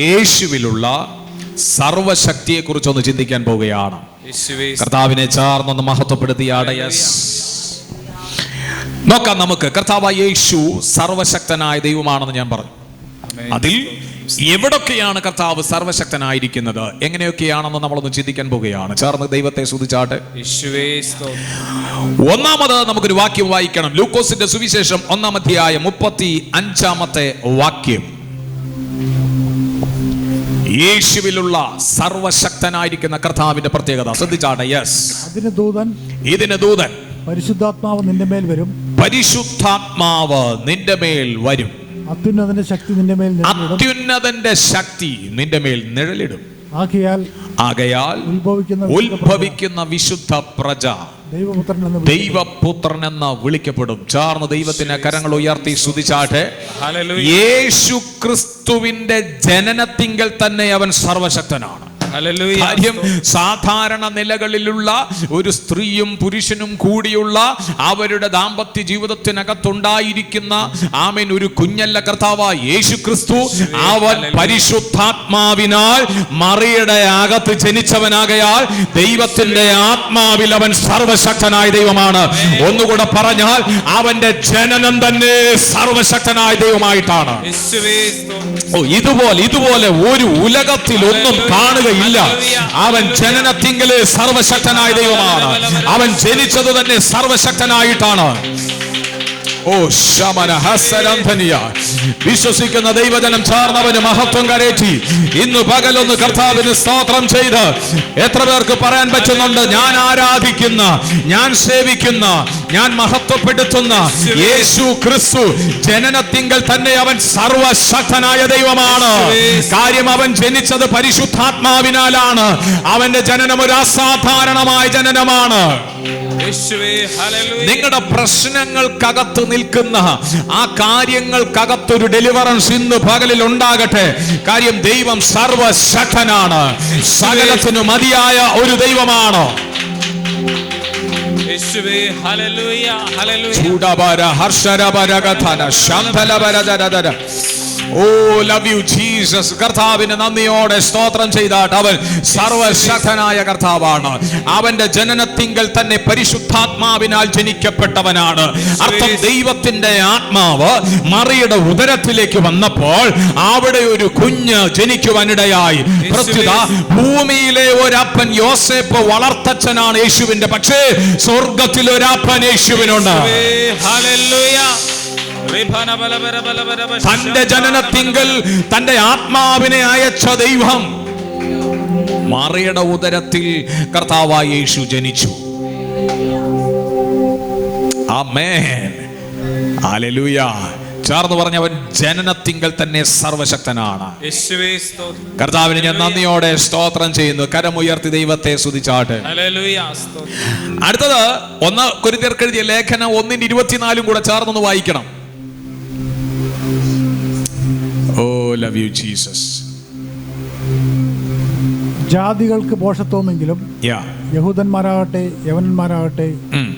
യേശുവിലുള്ള സർവശക്തിയെ കുറിച്ചൊന്ന് ചിന്തിക്കാൻ പോവുകയാണ്. കർത്താവിനെ ചേർന്നൊന്ന് മഹത്വപ്പെടുത്തിയാടെ. നോക്കാം നമുക്ക്. കർത്താവായ യേശു സർവശക്തനായ ദൈവമാണെന്ന് ഞാൻ പറഞ്ഞു. അതിൽ എവിടൊക്കെയാണ് കർത്താവ് സർവശക്തനായിരിക്കുന്നത്, എങ്ങനെയൊക്കെയാണെന്ന് നമ്മളൊന്ന് ചിന്തിക്കാൻ പോവുകയാണ്. ചേർന്ന് ദൈവത്തെ സ്തുതിച്ചാട്ടെ. ഒന്നാമത് നമുക്കൊരു വാക്യം വായിക്കണം. ലൂക്കോസിന്റെ സുവിശേഷം 1-ാം അധ്യായം 35-ാമത്തെ വാക്യം. യേശുവിലുള്ള സർവശക്തനായിരിക്കുന്ന കർത്താവിന്റെ പ്രത്യേകത ശ്രദ്ധിച്ചാട്ടെ. ഇതിന് ദൂതൻ
പരിശുദ്ധാത്മാവ് നിന്റെ മേൽ വരും.
പരിശുദ്ധാത്മാവ് നിന്റെ മേൽ വരും.
അത്യുന്നതന്റെ ശക്തി നിന്റെ മേൽ നിഴലിടും.
അത്യുന്നതന്റെ ശക്തി നിന്റെ മേൽ നിഴലിടും. ആകയാൽ ഉത്ഭവിക്കുന്ന വിശുദ്ധ പ്രജ ദൈവപുത്രൻ എന്ന് വിളിക്കപ്പെടും. ചാർന്ന് ദൈവത്തിന്റെ കരങ്ങൾ ഉയർത്തി സ്തുതിച്ചാട്ടെ. യേശു ക്രിസ്തുവിന്റെ ജനനത്തിങ്കൽ തന്നെ അവൻ സർവശക്തനാണ്. കാര്യം സാധാരണ നിലകളിലുള്ള ഒരു സ്ത്രീയും പുരുഷനും കൂടിയുള്ള അവരുടെ ദാമ്പത്യ ജീവിതത്തിനകത്തുണ്ടായിരിക്കുന്ന ആമേൻ ഒരു കുഞ്ഞല്ല കർത്താവായ യേശു ക്രിസ്തു. അവൻ പരിശുദ്ധാത്മാവിനാൽ മറിയുടെ അകത്ത് ജനിച്ചവനാകയാൽ ദൈവത്തിന്റെ ആത്മാവിൽ അവൻ സർവശക്തനായ ദൈവമാണ്. ഒന്നുകൂടെ പറഞ്ഞാൽ അവന്റെ ജനനം തന്നെ സർവശക്തനായ ദൈവമായിട്ടാണ്. ഇതുപോലെ ഒരു ഉലകത്തിൽ ഒന്നും കാണുകയില്ല. അവൻ ജനനത്തിങ്കല് സർവശക്തനായ ദൈവമാണ്. അവൻ ജനിച്ചത് തന്നെ സർവശക്തനായിട്ടാണ്. ഓ ശമന ഹസ്തരംധനിയ. വിശ്വസിക്കുന്ന ദൈവജനം ചേർന്നവന് മഹത്വം കരേറ്റി ഇന്ന് പകലൊന്ന് കർത്താവിന് സ്തോത്രം ചെയ്ത് എത്ര പേർക്ക് പറയാൻ പറ്റുന്നുണ്ട്, ഞാൻ ആരാധിക്കുന്ന, ഞാൻ സേവിക്കുന്ന, ഞാൻ മഹത്വപ്പെടുത്തുന്ന യേശു ക്രിസ്തു ജനനത്തിങ്കൽ തന്നെ അവൻ സർവശക്തനായ ദൈവമാണ്. കാര്യം അവൻ ജനിച്ചത് പരിശുദ്ധാത്മാവിനാലാണ്. അവന്റെ ജനനം ഒരു അസാധാരണമായ ജനനമാണ്. നിങ്ങളുടെ പ്രശ്നങ്ങൾക്കകത്ത് നിൽക്കുന്ന ആ കാര്യങ്ങൾക്കകത്തൊരു ഡെലിവറൻസ് ഇന്ന് പകലിൽ ഉണ്ടാകട്ടെ. കാര്യം ദൈവം സർവശക്തനാണ്. സകലത്തിനു മതിയായ ഒരു ദൈവമാണ്. ഓ ലവ് യു ജീസസ്. കർത്താവിന് നന്ദിയോടെ സ്തോത്രം ചെയ്താട്ട്. അവൻ സർവശക്തനായ കർത്താവാണ്. അവന്റെ ജനനത്തിങ്കൽ തന്നെ പരിശുദ്ധാത്മാവിനാൽ ജനിക്കപ്പെട്ടവനാണ്. അർത്ഥം ദൈവത്തിന്റെ ആത്മാവ് മറിയുടെ ഉദരത്തിലേക്ക് വന്നപ്പോൾ അവിടെ ഒരു കുഞ്ഞ് ജനിക്കുവാനിടയായി. പ്രത്യുത ഭൂമിയിലെ ഒരപ്പൻ യോസേപ്പ് വളർത്തച്ഛനാണ് യേശുവിന്റെ. പക്ഷേ സ്വർഗത്തിൽ ഒരപ്പൻ യേശുവിനുണ്ട്. തന്റെ ജനനത്തിങ്കൽ തന്റെ ആത്മാവിനെ അയച്ച ദൈവം മറിയുടെ ഉദരത്തിൽ കർത്താവായ യേശു ജനിച്ചു. ആമേൻ, ഹല്ലേലൂയ. ചേർന്ന് പറഞ്ഞവൻ ജനനത്തിങ്കൽ തന്നെ സർവശക്തനാണ്. കർത്താവിന് ഞാൻ നന്ദിയോടെ സ്തോത്രം ചെയ്യുന്നു. കരമുയർത്തി ദൈവത്തെ സ്തുതിച്ചാട്ടെ. അടുത്തത് 1 കൊരിന്ത്യർക്ക് എഴുതിയ ലേഖനം 1:24 കൂടെ ചേർന്നൊന്ന് വായിക്കണം. ഓ ലവ് യു ജീസസ്.
ജാതികൾക്ക് ഭോഷത്വമെങ്കിലും യഹൂദന്മാരാകട്ടെ യവനന്മാരാകട്ടെ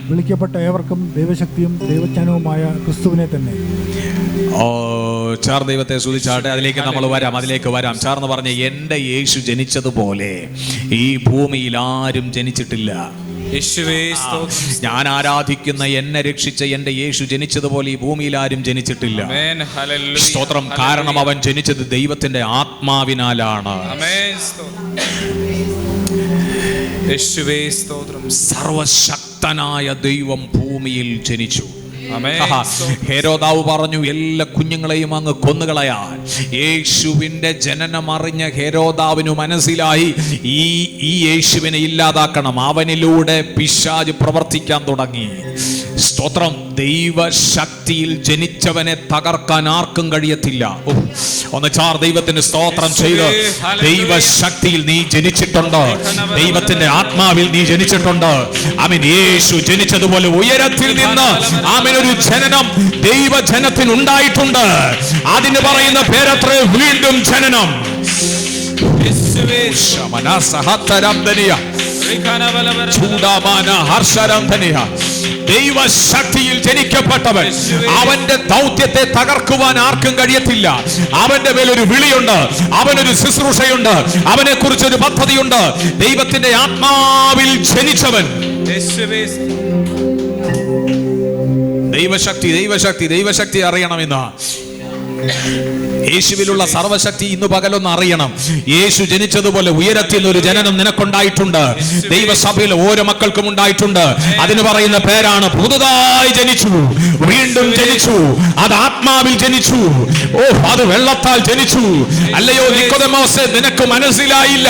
വിളിക്കപ്പെട്ട ഏവർക്കും ദൈവശക്തിയും ദൈവജ്ഞാനവുമായ ക്രിസ്തുവിനെ തന്നെ.
ഓ ചേർന്ന് ദൈവത്തെ സ്തുതിച്ചാട്ടെ. അതിലേക്ക് നമ്മൾ വരാം. ചേർന്ന് പറഞ്ഞ എന്റെ യേശു ജനിച്ചതുപോലെ ഈ ഭൂമിയിൽ ആരും ജനിച്ചിട്ടില്ല. ഞാൻ ആരാധിക്കുന്ന എന്നെ രക്ഷിച്ച എന്റെ യേശു ജനിച്ചതുപോലെ ഈ ഭൂമിയിൽ ആരും ജനിച്ചിട്ടില്ല. സ്തോത്രം. കാരണം അവൻ ജനിച്ചത് ദൈവത്തിന്റെ ആത്മാവിനാലാണ്. സർവശക്തനായ ദൈവം ഭൂമിയിൽ ജനിച്ചു. ഹെരോദാവ് പറഞ്ഞു എല്ലാ കുഞ്ഞുങ്ങളെയും അങ്ങ് കൊന്നുകളയാൻ. യേശുവിന്റെ ജനനം അറിഞ്ഞ ഹെരോദാവിന് മനസ്സിലായി ഈ യേശുവിനെ ഇല്ലാതാക്കണം. അവനിലൂടെ പിശാച് പ്രവർത്തിക്കാൻ തുടങ്ങി. സ്തോത്രം. ദൈവശക്തിയിൽ ജനിച്ചവനെ തകർക്കാൻ ആർക്കും കഴിയത്തില്ല. ഒന്ന് ചാർ ദൈവത്തിന് സ്തോത്രം ചെയ്ത്. ദൈവശക്തിയിൽ നീ ജനിച്ചിട്ടുണ്ട്. ദൈവത്തിന്റെ ആത്മാവിൽ നീ ജനിച്ചിട്ടുണ്ട്. ആമേൻ. യേശു ജനിച്ചതുപോലെ ഉയരത്തിൽ നിന്ന് ആമേൻ ഒരു ജനനം ദൈവജനത്തിന് ഉണ്ടായിട്ടുണ്ട്. അതിന് പറയുന്ന പേരത്രേ വീണ്ടും ജനനം. ദൈവശക്തിയിൽ ജനിക്കപ്പെട്ടവൻ അവന്റെ ദൗത്യത്തെ തകർക്കുവാൻ ആർക്കും കഴിയത്തില്ല. അവന്റെ മേലൊരു വിളിയുണ്ട്, അവനൊരു ശുശ്രൂഷയുണ്ട്, അവനെ കുറിച്ചൊരു പദ്ധതിയുണ്ട്. ദൈവത്തിന്റെ ആത്മാവിൽ ജനിച്ചവൻ. ദൈവശക്തി അറിയണമെന്ന്. യേശുവിലുള്ള സർവശക്തി ഇന്ന് പകലൊന്ന് അറിയണം. യേശു ജനിച്ചതുപോലെ ഉയരത്തിൽ ഒരു ജനനം നിനക്കുണ്ടായിട്ടുണ്ട്. ദൈവസഭയിൽ ഓരോ മക്കൾക്കും ഉണ്ടായിട്ടുണ്ട്. അതിന് പറയുന്ന പേരാണ് പുതുതായി ജനിച്ചു, വീണ്ടും ജനിച്ചു. അത് ആത്മാവിൽ ജനിച്ചു. ഓ, അത് വെള്ളത്താൽ ജനിച്ചു. അല്ലയോ നിക്കോദെമോസേ, നിനക്ക് മനസ്സിലായില്ല.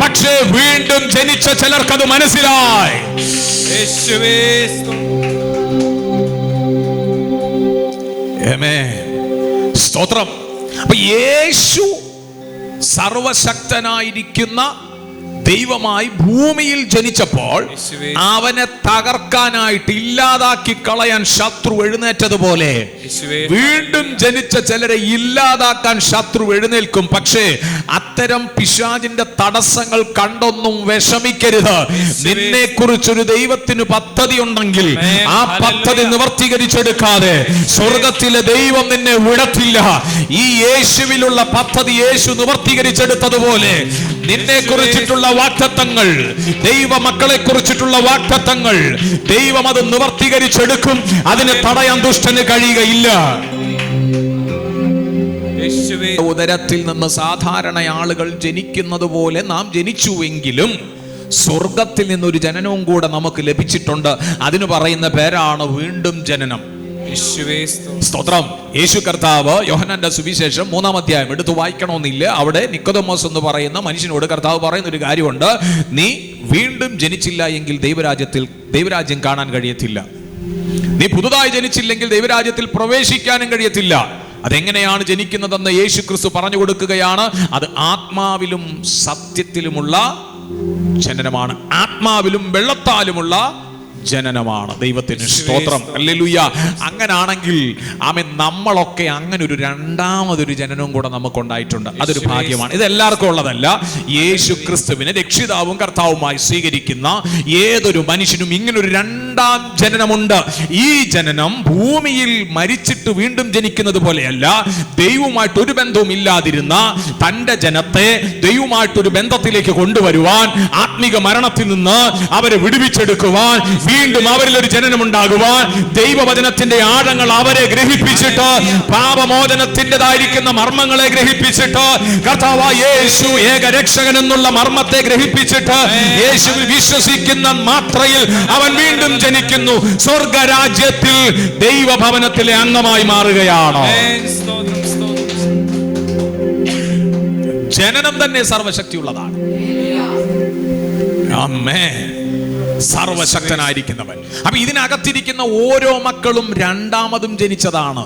പക്ഷേ വീണ്ടും ജനിച്ച ചിലർക്കത് മനസ്സിലായി. സ്തോത്രം. അപ്പൊ യേശു സർവശക്തനായിരിക്കുന്ന ദൈവമായി ഭൂമിയിൽ ജനിച്ചപ്പോൾ അവനെ തകർക്കാനായിട്ട് ഇല്ലാതാക്കി കളയാൻ ശത്രു എഴുന്നേറ്റതുപോലെ വീണ്ടും ജനിച്ച ചിലരെ ഇല്ലാതാക്കാൻ ശത്രു എഴുന്നേൽക്കും. പക്ഷേ അത്തരം പിശാചിന്റെ തടസ്സങ്ങൾ കണ്ടൊന്നും വിഷമിക്കരുത്. നിന്നെ കുറിച്ചൊരു ദൈവത്തിന് പദ്ധതി ഉണ്ടെങ്കിൽ ആ പദ്ധതി നിവർത്തീകരിച്ചെടുക്കാതെ സ്വർഗത്തിലെ ദൈവം നിന്നെ വിടത്തില്ല. ഈ യേശുവിലുള്ള പദ്ധതി യേശു നിവർത്തീകരിച്ചെടുത്തതുപോലെ നിന്നെ കുറിച്ചിട്ടുള്ള വാഗ്ദത്തങ്ങൾ, ദൈവ മക്കളെ കുറിച്ചിട്ടുള്ള വാഗ്ദത്തങ്ങൾ ദൈവം അത് നിവർത്തീകരിച്ചെടുക്കും. അതിനെ തടയാൻ ദുഷ്ടന് കഴിയുകയില്ല. ഉദരത്തിൽ നിന്ന് സാധാരണ ആളുകൾ ജനിക്കുന്നത് പോലെ നാം ജനിച്ചുവെങ്കിലും സ്വർഗത്തിൽ നിന്നൊരു ജനനവും കൂടെ നമുക്ക് ലഭിച്ചിട്ടുണ്ട്. അതിന് പറയുന്ന പേരാണ് വീണ്ടും ജനനം. സ്തോത്രം. യേശു കർത്താവ് യോഹന്നാന്റെ സുവിശേഷം 3-ാം അധ്യായം എടുത്ത് വായിക്കണമെന്നില്ല. അവിടെ നിക്കോദെമോസ് എന്ന് പറയുന്ന മനുഷ്യനോട് കർത്താവ് പറയുന്ന ഒരു കാര്യമുണ്ട്. നീ വീണ്ടും ജനിച്ചില്ല എങ്കിൽ ദൈവരാജ്യം കാണാൻ കഴിയത്തില്ല. നീ പുതുതായി ജനിച്ചില്ലെങ്കിൽ ദൈവരാജ്യത്തിൽ പ്രവേശിക്കാനും കഴിയത്തില്ല. അതെങ്ങനെയാണ് ജനിക്കുന്നതെന്ന് യേശു ക്രിസ്തു പറഞ്ഞു കൊടുക്കുകയാണ്. അത് ആത്മാവിലും സത്യത്തിലുമുള്ള ജനനമാണ്. ആത്മാവിലും വെള്ളത്താലുമുള്ള ജനനമാണ്. ദൈവത്തിന് സ്തോത്രം. ഹല്ലേലൂയ. അങ്ങനാണെങ്കിൽ ആമേൻ, നമ്മളൊക്കെ അങ്ങനെ ഒരു രണ്ടാമതൊരു ജനനവും കൂടെ നമുക്കുണ്ടായിട്ടുണ്ട്. അതൊരു ഭാഗ്യമാണ്. ഇത് എല്ലാവർക്കും ഉള്ളതല്ല. യേശു ക്രിസ്തുവിനെ രക്ഷിതാവും കർത്താവുമായി സ്വീകരിക്കുന്ന ഏതൊരു മനുഷ്യനും ഇങ്ങനൊരു രണ്ടാം ജനനമുണ്ട്. ഈ ജനനം ഭൂമിയിൽ മരിച്ചിട്ട് വീണ്ടും ജനിക്കുന്നത് പോലെയല്ല. ദൈവവുമായിട്ട് ഒരു ബന്ധവും ഇല്ലാതിരുന്ന തന്റെ ജനത്തെ ദൈവവുമായിട്ടൊരു ബന്ധത്തിലേക്ക് കൊണ്ടുവരുവാൻ, ആത്മീക മരണത്തിൽ നിന്ന് അവരെ വിടുവിച്ചെടുക്കുവാൻ, വീണ്ടും അവരിൽ ഒരു ജനനം ഉണ്ടാകുവാൻ, ദൈവവചനത്തിന്റെ ആഴങ്ങൾ അവരെ ഗ്രഹിപ്പിച്ചിട്ട്, പാപമോചനത്തിൻ്റെതായിരിക്കുന്ന മർമ്മങ്ങളെ ഗ്രഹിപ്പിച്ചിട്ട്, കർത്താവായ യേശു ഏകരക്ഷകൻ എന്നുള്ള മർമ്മത്തെ ഗ്രഹിപ്പിച്ചിട്ട്, യേശുവിൽ വിശ്വസിക്കുന്ന മാത്രയിൽ അവൻ വീണ്ടും ജനിക്കുന്നു. സ്വർഗരാജ്യത്തിൽ ദൈവഭവനത്തിലെ അംഗമായി മാറുകയാണ്. ജനനം തന്നെ സർവശക്തിയുള്ളതാണ്. ആമേൻ. സർവശക്തനായിരിക്കുന്നവൻ. അപ്പൊ ഇതിനകത്തിരിക്കുന്ന ഓരോ മക്കളും രണ്ടാമതും ജനിച്ചതാണ്.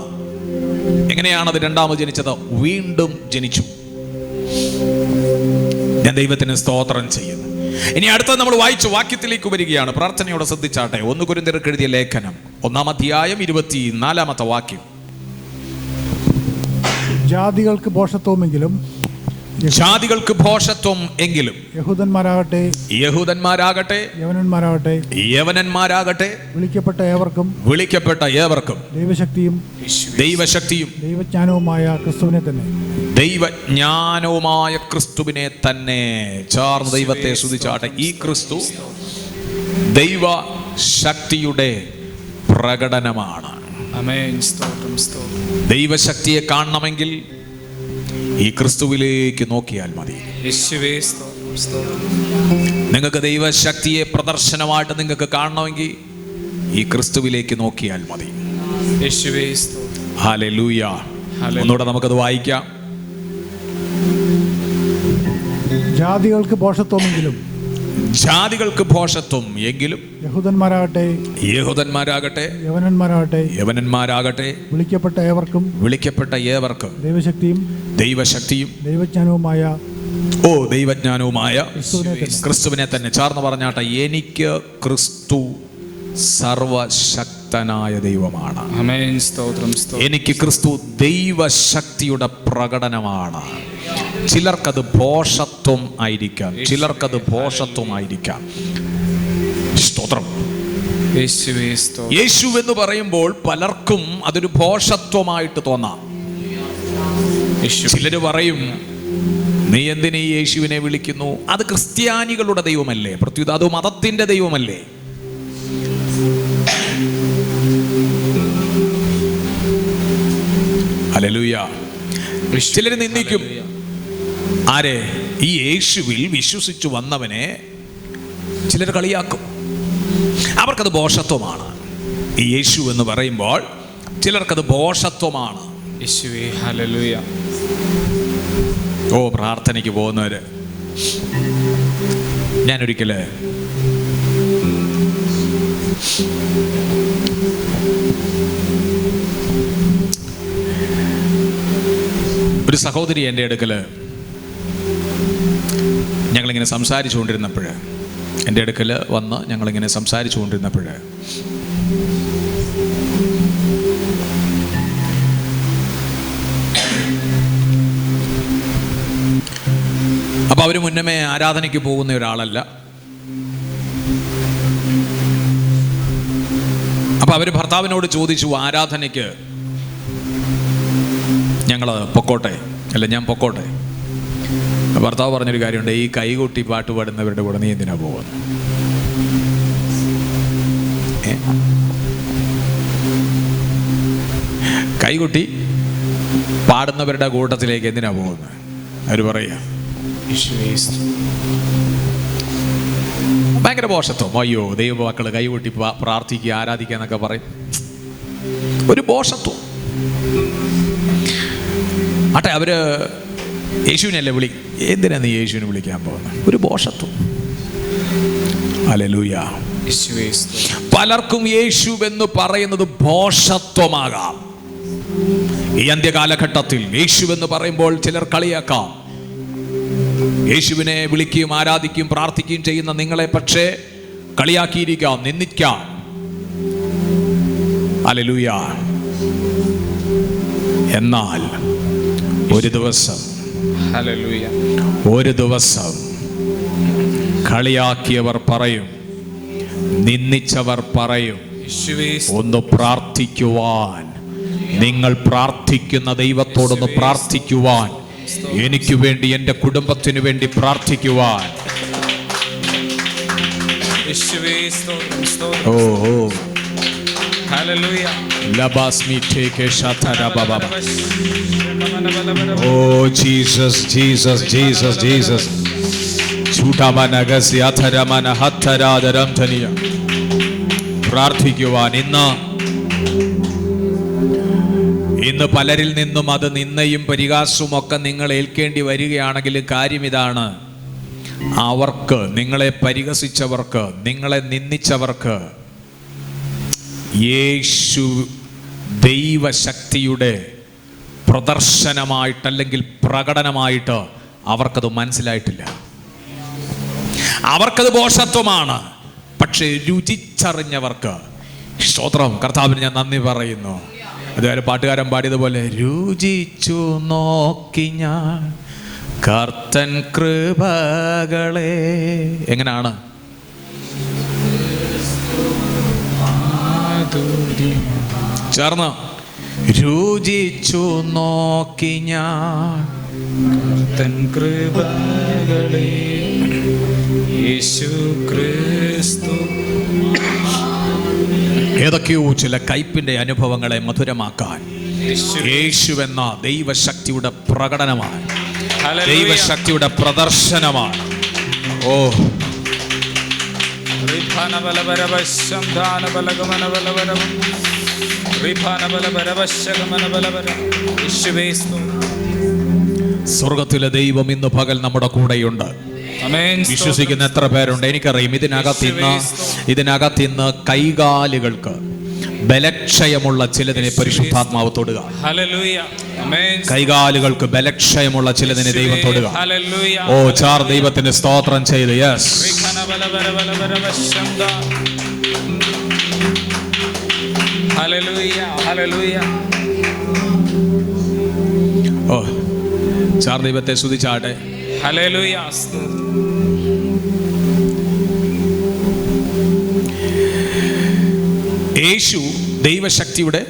എങ്ങനെയാണത് രണ്ടാമത് ജനിച്ചത്? വീണ്ടും ജനിച്ചു. ഞാൻ ദൈവത്തിന് സ്തോത്രം ചെയ്യുന്നു. ഇനി അടുത്ത നമ്മൾ വായിച്ചു വാക്യത്തിലേക്ക് വരികയാണ്. പ്രാർത്ഥനയോടെ ശ്രദ്ധിച്ചാട്ടെ. 1 കൊരിന്ത്യർക്ക് എഴുതിയ ലേഖനം 1-ാം അധ്യായം 24-ാമത്തെ വാക്യം.
ജാതികൾക്ക് ഭോഷത്വമെങ്കിലും
ജാതികൾക്ക് ഭോഷത്വം എങ്കിലും
യഹൂദന്മാരാകട്ടെ
യവനന്മാരാകട്ടെ
വിളിക്കപ്പെട്ട ഏവർക്കും ദൈവശക്തിയും ദൈവജ്ഞാനവുമായ ക്രിസ്തുവിനെ തന്നെ ചാർന്ന് ദൈവത്തെ സ്തുതിച്ചാട്ടെ. ഈ ക്രിസ്തു ദൈവശക്തിയുടെ പ്രകടനമാണ്. ദൈവശക്തിയെ കാണണമെങ്കിൽ ഈ ക്രിസ്തുവിലേക്ക് നോക്കിയാൽ മതി. നിങ്ങൾക്ക് ദൈവശക്തിയെ പ്രദർശനമായിട്ട് നിങ്ങൾക്ക് കാണണമെങ്കിൽ ഈ ക്രിസ്തുവിലേക്ക് നോക്കിയാൽ മതി. ഹല്ലേലൂയ. ഒന്നുകൂടെ നമുക്കത് വായിക്കാം. ജാതികൾക്ക് ഭോഷത്വമെങ്കിലും യഹൂദന്മാരാകട്ടെ യവനന്മാരാകട്ടെ വിളിക്കപ്പെട്ട ഏവർക്കും ദൈവശക്തിയും ദൈവജ്ഞാനവുമായ
ക്രിസ്തുവിനെ തന്നെ ചാർന്ന് പറഞ്ഞാട്ടെ. എനിക്ക് ക്രിസ്തു സർവശക്തനായ ദൈവമാണ്. എനിക്ക് ക്രിസ്തു ദൈവശക്തിയുടെ പ്രകടനമാണ്. ചിലർക്കത് ഭോഷത്വം ആയിരിക്കാം, സ്തോത്രം. യേശു എന്ന് പറയുമ്പോൾ പലർക്കും അതൊരു ഭോഷത്വമായിട്ട് തോന്നാം. ചിലര് പറയും, നീ എന്തിനീ യേശുവിനെ വിളിക്കുന്നു? അത് ക്രിസ്ത്യാനികളുടെ ദൈവമല്ലേ? പ്രത്യുത അത് മതത്തിന്റെ ദൈവമല്ലേ? ഹല്ലേലൂയ. ചിലര് നിന്ദിക്കും. ആരെ? ഈ യേശുവിൽ വിശ്വസിച്ചു വന്നവനെ ചിലർ കളിയാക്കും. അവർക്കത് ഭോഷത്വമാണ്. ഈ യേശു എന്ന് പറയുമ്പോൾ ചിലർക്കത് ഭോഷത്വമാണ്. ഓ, പ്രാർത്ഥനയ്ക്ക് പോകുന്നവര്, ഞാനൊരിക്കല് ഒരു സഹോദരി എൻ്റെ അടുക്കല് ഞങ്ങളിങ്ങനെ സംസാരിച്ചുകൊണ്ടിരുന്നപ്പോൾ, എൻ്റെ അടുക്കൽ വന്ന് ഞങ്ങളിങ്ങനെ സംസാരിച്ചുകൊണ്ടിരുന്നപ്പോൾ അപ്പോൾ അവർ മുന്നമേ ആരാധനയ്ക്ക് പോകുന്ന ഒരാളല്ല. അപ്പോൾ അവർ ഭർത്താവിനോട് ചോദിച്ചു, ആരാധനയ്ക്ക് ഞങ്ങൾ പൊക്കോട്ടെ, അല്ല ഞാൻ പൊക്കോട്ടെ? ഭർത്താവ് പറഞ്ഞൊരു കാര്യമുണ്ട്, ഈ കൈകൊട്ടി പാട്ട് പാടുന്നവരുടെ കൂടെ നീ എന്തിനാ പോകുന്നത്? കൈകൊട്ടി പാടുന്നവരുടെ കൂട്ടത്തിലേക്ക് എന്തിനാ പോകുന്നത്? അവർ പറയുക ഭയങ്കര ഭോഷത്വം. അയ്യോ, ദൈവമക്കള് കൈകൊട്ടി പ്രാർത്ഥിക്കുക, ആരാധിക്കുക എന്നൊക്കെ പറയും. ഒരു ഭോഷത്വം. ആട്ടെ, അവര് യേശുവിനല്ലേ എന്തിനാ നീ യേശുവിനെ വിളിക്കാൻ പോകുന്നത്? ഒരു ഭോഷത്വം. ഹല്ലേലൂയ. പലർക്കും യേശു എന്ന് പറയുന്നത് ഭോഷത്വമാകാം. ഈ അന്ത്യകാലഘട്ടത്തിൽ യേശു എന്ന് പറയുമ്പോൾ ചിലർ കളിയാക്കാം. യേശുവിനെ വിളിക്കുകയും ആരാധിക്കുകയും പ്രാർത്ഥിക്കുകയും ചെയ്യുന്ന നിങ്ങളെ പക്ഷേ കളിയാക്കിയിരിക്കാം, നിന്ദിക്കാം. ഹല്ലേലൂയ. എന്നാൽ ഒരു ദിവസം കളിയാക്കിയവർ പറയും, നിന്ദിച്ചവർ പറയും,
യേശുവേ
ഒന്ന് പ്രാർത്ഥിക്കുവാൻ, നിങ്ങൾ പ്രാർത്ഥിക്കുന്ന ദൈവത്തോടൊന്ന് പ്രാർത്ഥിക്കുവാൻ, എനിക്ക് വേണ്ടി എൻ്റെ കുടുംബത്തിന് വേണ്ടി പ്രാർത്ഥിക്കുവാൻ.
യേശുവേ സ്തോത്രം സ്തോത്രം.
ഓ ഓ
hallelujah.
ലബാസ്മി ടേകെ ഷതര Baba. Oh Jesus Jesus Jesus Jesus. ചൂടാമനഗസി അധരമന ഹത്തരാദരം ധനിയ. പ്രാർത്ഥിക്കുവാൻ. ഇന്ന് പലരിൽ നിന്നും അത് നിന്നയും പരിഹാസവും ഒക്കെ നിങ്ങൾ ഏൽക്കേണ്ടി വരികയാണെങ്കിലും കാര്യം ഇതാണ്, അവർക്ക്, നിങ്ങളെ പരിഹസിച്ചവർക്ക്, നിങ്ങളെ നിന്ദിച്ചവർക്ക് യേശു ദൈവശക്തിയുടെ പ്രദർശനമായിട്ടല്ലെങ്കിൽ പ്രകടനമായിട്ട് അവർക്കത് മനസ്സിലായിട്ടില്ല. അവർക്കത് ഭോഷത്വമാണ്. പക്ഷേ രുചിച്ചറിഞ്ഞവർക്ക്, സ്തോത്രം, കർത്താവിന് ഞാൻ നന്ദി പറയുന്നു. അതുപോലെ പാട്ടുകാരൻ പാടിയതുപോലെ, രുചിച്ചു നോക്കി ഞാൻ കർത്തൻ കൃപകളെ. എങ്ങനെയാണ്? ചേർന്ന്, രുചിച്ചു നോക്കി ഞാൻ
തൻ കൃപകളെ യേശു ക്രിസ്തു.
ഏതൊക്കെയോ ചില കയ്പിന്റെ അനുഭവങ്ങളെ മധുരമാക്കാൻ യേശുവെന്ന ദൈവശക്തിയുടെ പ്രകടനമാണ്, ദൈവശക്തിയുടെ പ്രദർശനമാണ്. ഓ സ്വർഗത്തിലെ ദൈവം ഇന്ന് പകൽ നമ്മുടെ കൂടെയുണ്ട്. വിശ്വസിക്കുന്ന എത്ര പേരുണ്ട്? എനിക്കറിയാം. ഇതിനകത്തിന്ന് കൈകാലുകൾക്ക് ബലക്ഷയമുള്ള ചിലതിനെ പരിശുദ്ധാത്മാവ് തൊടുക. കൈകാലുകൾക്ക് ബലക്ഷയമുള്ള ചിലതിനെ ദൈവം തൊടുക. ഓ ചാർ ദൈവത്തിന് സ്തോത്രം ചെയ്ത്. യെസ്, ഓ ചാർ ദൈവത്തെ സ്തുതിച്ചാട്ടെ.
ഹല്ലേലൂയ.
യേശു ദൈവശക്തിയുടെ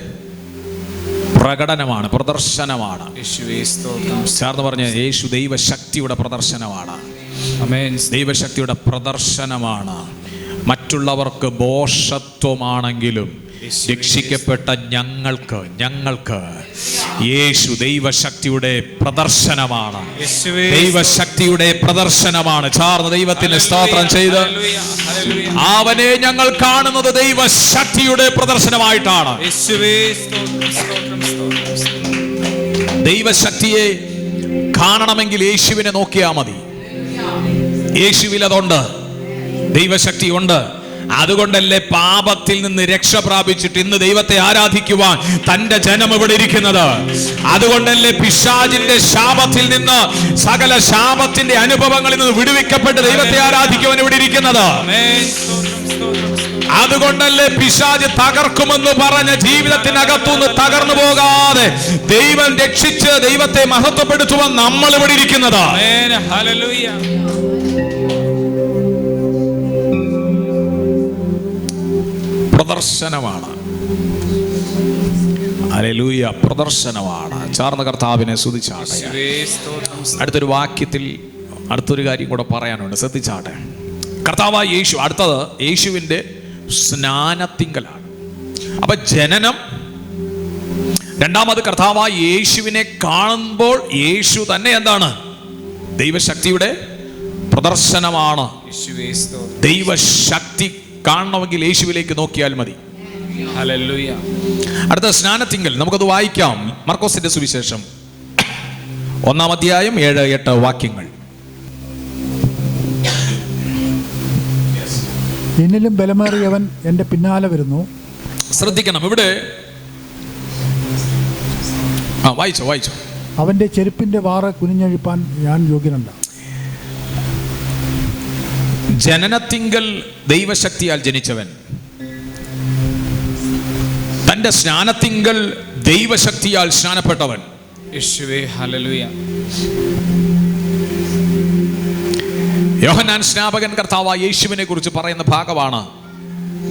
പ്രകടനമാണ്, പ്രദർശനമാണ്. ചേർന്ന് പറഞ്ഞ, യേശു ദൈവശക്തിയുടെ പ്രദർശനമാണ്. ദൈവശക്തിയുടെ പ്രദർശനമാണ്. മറ്റുള്ളവർക്ക് ഭോഷത്വമാണെങ്കിലും രക്ഷിക്കപ്പെട്ട ഞങ്ങൾക്ക് യേശു ദൈവശക്തിയുടെ പ്രദർശനമാണ്. ദൈവശക്തിയുടെ പ്രദർശനമാണ്. ചാർന്ന് ദൈവത്തിന് സ്തോത്രം ചെയ്ത്, അവനെ ഞങ്ങൾ കാണുന്നത് ദൈവശക്തിയുടെ പ്രദർശനമായിട്ടാണ്. ദൈവശക്തിയെ കാണണമെങ്കിൽ യേശുവിനെ നോക്കിയാൽ മതി. യേശുവിൽ അതുണ്ട്, ദൈവശക്തി ഉണ്ട്. അതുകൊണ്ടല്ലേ പാപത്തിൽ നിന്ന് രക്ഷ പ്രാപിച്ചിട്ട് ഇന്ന് ദൈവത്തെ ആരാധിക്കുവാൻ തന്റെ ജനം ഇവിടെ ഇരിക്കുന്നത്. അതുകൊണ്ടല്ലേ പിശാചിന്റെ ശാപത്തിൽ നിന്ന്, സകല ശാപത്തിന്റെ അനുഭവങ്ങളിൽ നിന്ന് വിടുവിക്കപ്പെട്ട് ദൈവത്തെ ആരാധിക്കുവാൻ ഇവിടെ ഇരിക്കുന്നത്. അതുകൊണ്ടല്ലേ പിശാച് തകർക്കുമെന്ന് പറഞ്ഞ ജീവിതത്തിനകത്തുനിന്ന് തകർന്നു പോകാതെ ദൈവം രക്ഷിച്ച് ദൈവത്തെ മഹത്വപ്പെടുത്തുവാൻ നമ്മൾ ഇവിടെ ഇരിക്കുന്നത്. പ്രദർശനമാണ്. ഹല്ലേലൂയ, പ്രദർശനമാണ്. ചാർന്ന കർത്താവിനെ സ്തുതിച്ചാട്ടെ. അടുത്തൊരു വാക്യത്തിൽ അടുത്തൊരു കാര്യം കൂടെ പറയാനുണ്ട്, ശ്രദ്ധിച്ചാട്ടെ. കർത്താവായ യേശു, അടുത്തത് യേശുവിൻ്റെ സ്നാനത്തിങ്കലാണ്. അപ്പൊ ജനനം. രണ്ടാമത് കർത്താവായ യേശുവിനെ കാണുമ്പോൾ യേശു തന്നെ എന്താണ്? ദൈവശക്തിയുടെ പ്രദർശനമാണ്. ദൈവശക്തി കാണണമെങ്കിൽ യേശുവിലേക്ക് നോക്കിയാൽ മതി.
ഹല്ലേലൂയ.
അടുത്ത സ്നാനത്തിങ്കൽ നമുക്കത് വായിക്കാം. മർക്കോസിന്റെ സുവിശേഷം 1-ാം അധ്യായം 7-8 വാക്യങ്ങൾ.
എന്നിലും ബലമേറിയവൻ എൻ്റെ പിന്നാലെ വരുന്നു.
ശ്രദ്ധിക്കണം, ഇവിടെ വായിച്ചോ.
അവൻ്റെ ചെരുപ്പിൻ്റെ വാറ് കുനിഞ്ഞഴിപ്പാൻ ഞാൻ യോഗ്യനല്ല.
ജനനത്തിങ്കൽ ദൈവശക്തിയാൽ ജനിച്ചവൻ, തന്റെ സ്നാനത്തിങ്കൽ ദൈവശക്തിയാൽ സ്നാനപ്പെട്ടവൻ.
യേശുവേ ഹല്ലേലൂയ.
യോഹന്നാൻ സ്നാപകൻ കർത്താവായ യേശുവിനെ കുറിച്ച് പറയുന്ന ഭാഗമാണ്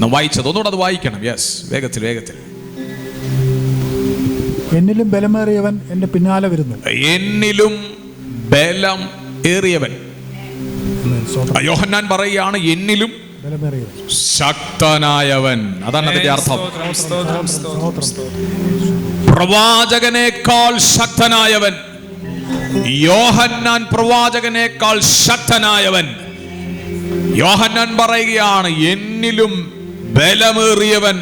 വായിച്ചത് ഒന്നുകൂടെ അത് വായിക്കണം. യെസ്, വേഗത്തിൽ വേഗത്തിൽ.
എന്നിലും ബലമേറിയവൻ എൻ്റെ പിന്നാലെ വരുന്നു.
എന്നിലും ബലം ഏറിയവൻ. യോഹന്നാൻ പറയുകയാണ് എന്നിലും ശക്തനായവൻ. അതാണ് അതിന്റെ അർത്ഥം. പ്രവാചകനേക്കാൾ ശക്തനായവൻ. യോഹന്നാൻ പ്രവാചകനേക്കാൾ ശക്തനായവൻ. യോഹന്നാൻ പറയുകയാണ് എന്നിലും ബലമേറിയവൻ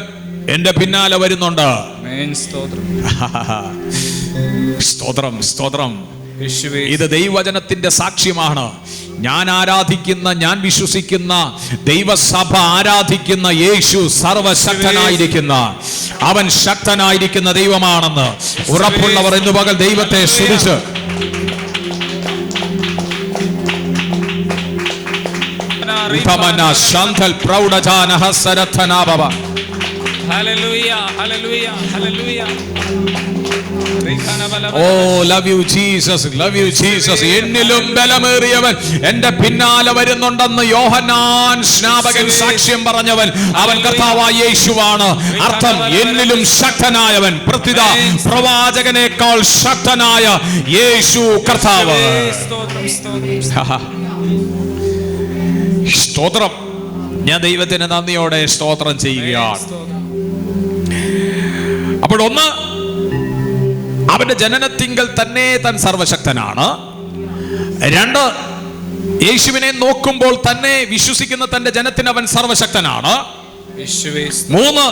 എന്റെ പിന്നാലെ വരുന്നുണ്ട്. സ്തോത്രം, സ്തോത്രം. ഇത് ദൈവവചനത്തിന്റെ സാക്ഷ്യമാണ്. ഞാൻ ആരാധിക്കുന്ന, ഞാൻ വിശ്വസിക്കുന്ന ദൈവസഭ ആരാധിക്കുന്ന യേശു സർവശക്തനായിരിക്കുന്ന, അവൻ ശക്തനായിരിക്കുന്ന ദൈവമാണെന്ന് ഉറപ്പുള്ളവർ ഇന്ന് പകൽ ദൈവത്തെ സ്തുതിച്ച് Oh, love you Jesus, love you Jesus. എന്നിലും ബലമേറിയവൻ എന്റെ പിന്നാലെ വരുന്നുണ്ടെന്ന് യോഹന്നാൻ സ്നാപകൻ സാക്ഷ്യം പറഞ്ഞവൻ അവൻ കർത്താവായ യേശുവാണ്. അർത്ഥം എന്നിലും ശക്തനായവൻ. പ്രത്യുത പ്രവാചകനേക്കാൾ ശക്തനായ യേശു കർത്താവ്. സ്തോത്രം. ഞാൻ ദൈവത്തിന് നന്ദിയോടെ സ്തോത്രം ചെയ്യുകയാണ്. അപ്പോൾ ഒന്ന്, അവന്റെ ജനനത്തിങ്കൽ തന്നെ താൻ സർവശക്തനാണ്. രണ്ട്, യേശുവിനെ നോക്കുമ്പോൾ തന്നെ വിശ്വസിക്കുന്ന തന്റെ ജനത്തിന് അവൻ സർവശക്തനാണ്. മൂന്ന്,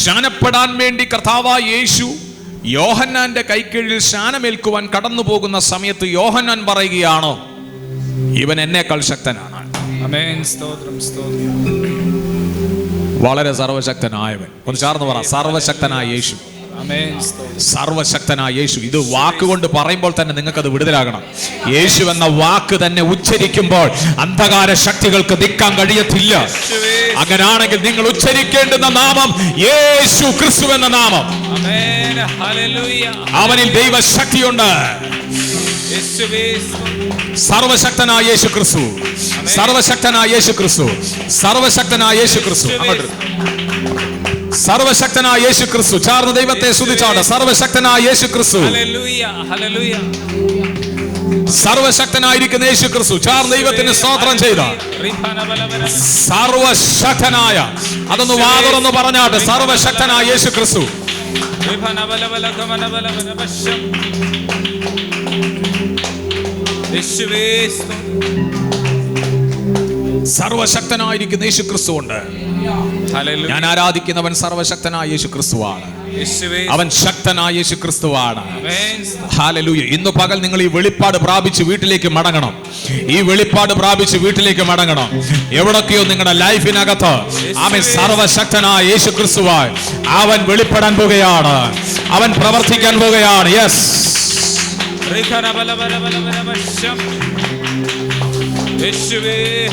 സ്നാനപ്പെടാൻ വേണ്ടി കർത്താവായ യേശു യോഹന്നാന്റെ കൈക്കീഴിൽ സ്നാനമേൽക്കുവാൻ കടന്നു പോകുന്ന സമയത്ത് യോഹന്നാൻ പറയുകയാണ് ഇവൻ എന്നേക്കാൾ ശക്തനാണ്. വളരെ സർവശക്തനായവൻ. ഒന്ന് ചേർന്ന് പറ, സർവശക്തനായ യേശു. സർവശക്തനായ യേശു. ഇത് വാക്കുകൊണ്ട് പറയുമ്പോൾ തന്നെ നിങ്ങൾക്കത് വിടുതലാകണം. യേശു എന്ന വാക്ക് തന്നെ ഉച്ചരിക്കുമ്പോൾ അന്ധകാര ശക്തികൾക്ക് നിൽക്കാൻ കഴിയത്തില്ല. അങ്ങനാണെങ്കിൽ നിങ്ങൾ ഉച്ചരിക്കേണ്ടുന്ന നാമം യേശു ക്രിസ്തു എന്ന നാമം. അവനിൽ ദൈവശക്തിയുണ്ട്. സർവശക്തനായ യേശു ക്രിസ്തു, സർവശക്തനായ യേശു ക്രിസ്തു, സർവശക്തനായ യേശു ക്രിസ്തു, സർവശക്തനായ യേശു ക്രിസ്തു. ചാർന്ന് ദൈവത്തെ സ്തുതിച്ചാണ്. സർവശക്തനായ യേശു ക്രിസ്തു, സർവശക്തനായിരിക്കുന്ന യേശു ക്രിസ്തു. ചാർന്ന് ദൈവത്തിന് സ്തോത്രം ചെയ്ത സർവശക്തനായ, അതൊന്ന് വാതുറന്ന് പറഞ്ഞാട്ടെ, സർവശക്തനായ യേശു ക്രിസ്തു. സർവശക്തനായിരിക്കുന്ന യേശു ക്രിസ്തു ഉണ്ട്. ഞാൻ ആരാധിക്കുന്നവൻ സർവശക്തനായ യേശു ക്രിസ്തുവാണ്. അവൻ ശക്തനായ യേശു ക്രിസ്തുവാണ്. ഹല്ലേലൂയ. ഇന്ന് പകൽ നിങ്ങൾ ഈ വെളിപ്പാട് പ്രാപിച്ച് വീട്ടിലേക്ക് മടങ്ങണം. ഈ വെളിപ്പാട് പ്രാപിച്ച് വീട്ടിലേക്ക് മടങ്ങണം. എവിടൊക്കെയോ നിങ്ങളുടെ ലൈഫിനകത്ത് അവൻ സർവശക്തനായ യേശു ക്രിസ്തുവായി അവൻ വെളിപ്പെടാൻ പോകുകയാണ്. അവൻ പ്രവർത്തിക്കാൻ പോകുകയാണ്. Yes,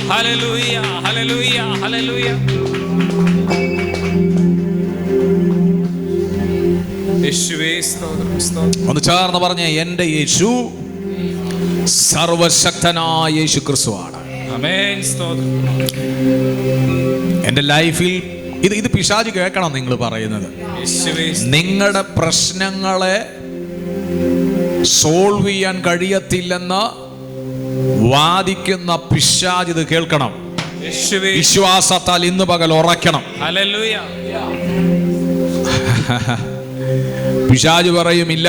hallelujah, hallelujah, hallelujah.
ഒന്ന് ചേർന്ന് പറഞ്ഞേ, എന്റെ യേശു സർവശക്തനായ യേശു ക്രിസ്തുവാണ്. എന്റെ ലൈഫിൽ ഇത് പിശാച് കേൾക്കണം. നിങ്ങൾ പറയുന്നത് നിങ്ങളുടെ പ്രശ്നങ്ങളെ സോൾവ് ചെയ്യാൻ കഴിയത്തില്ലെന്ന് വാദിക്കുന്ന പിശാച് ഇത് കേൾക്കണം. വിശ്വാസത്താൽ ഇന്ന് പകൽ ഉറക്കണം. പിശാച് പറയുമില്ല,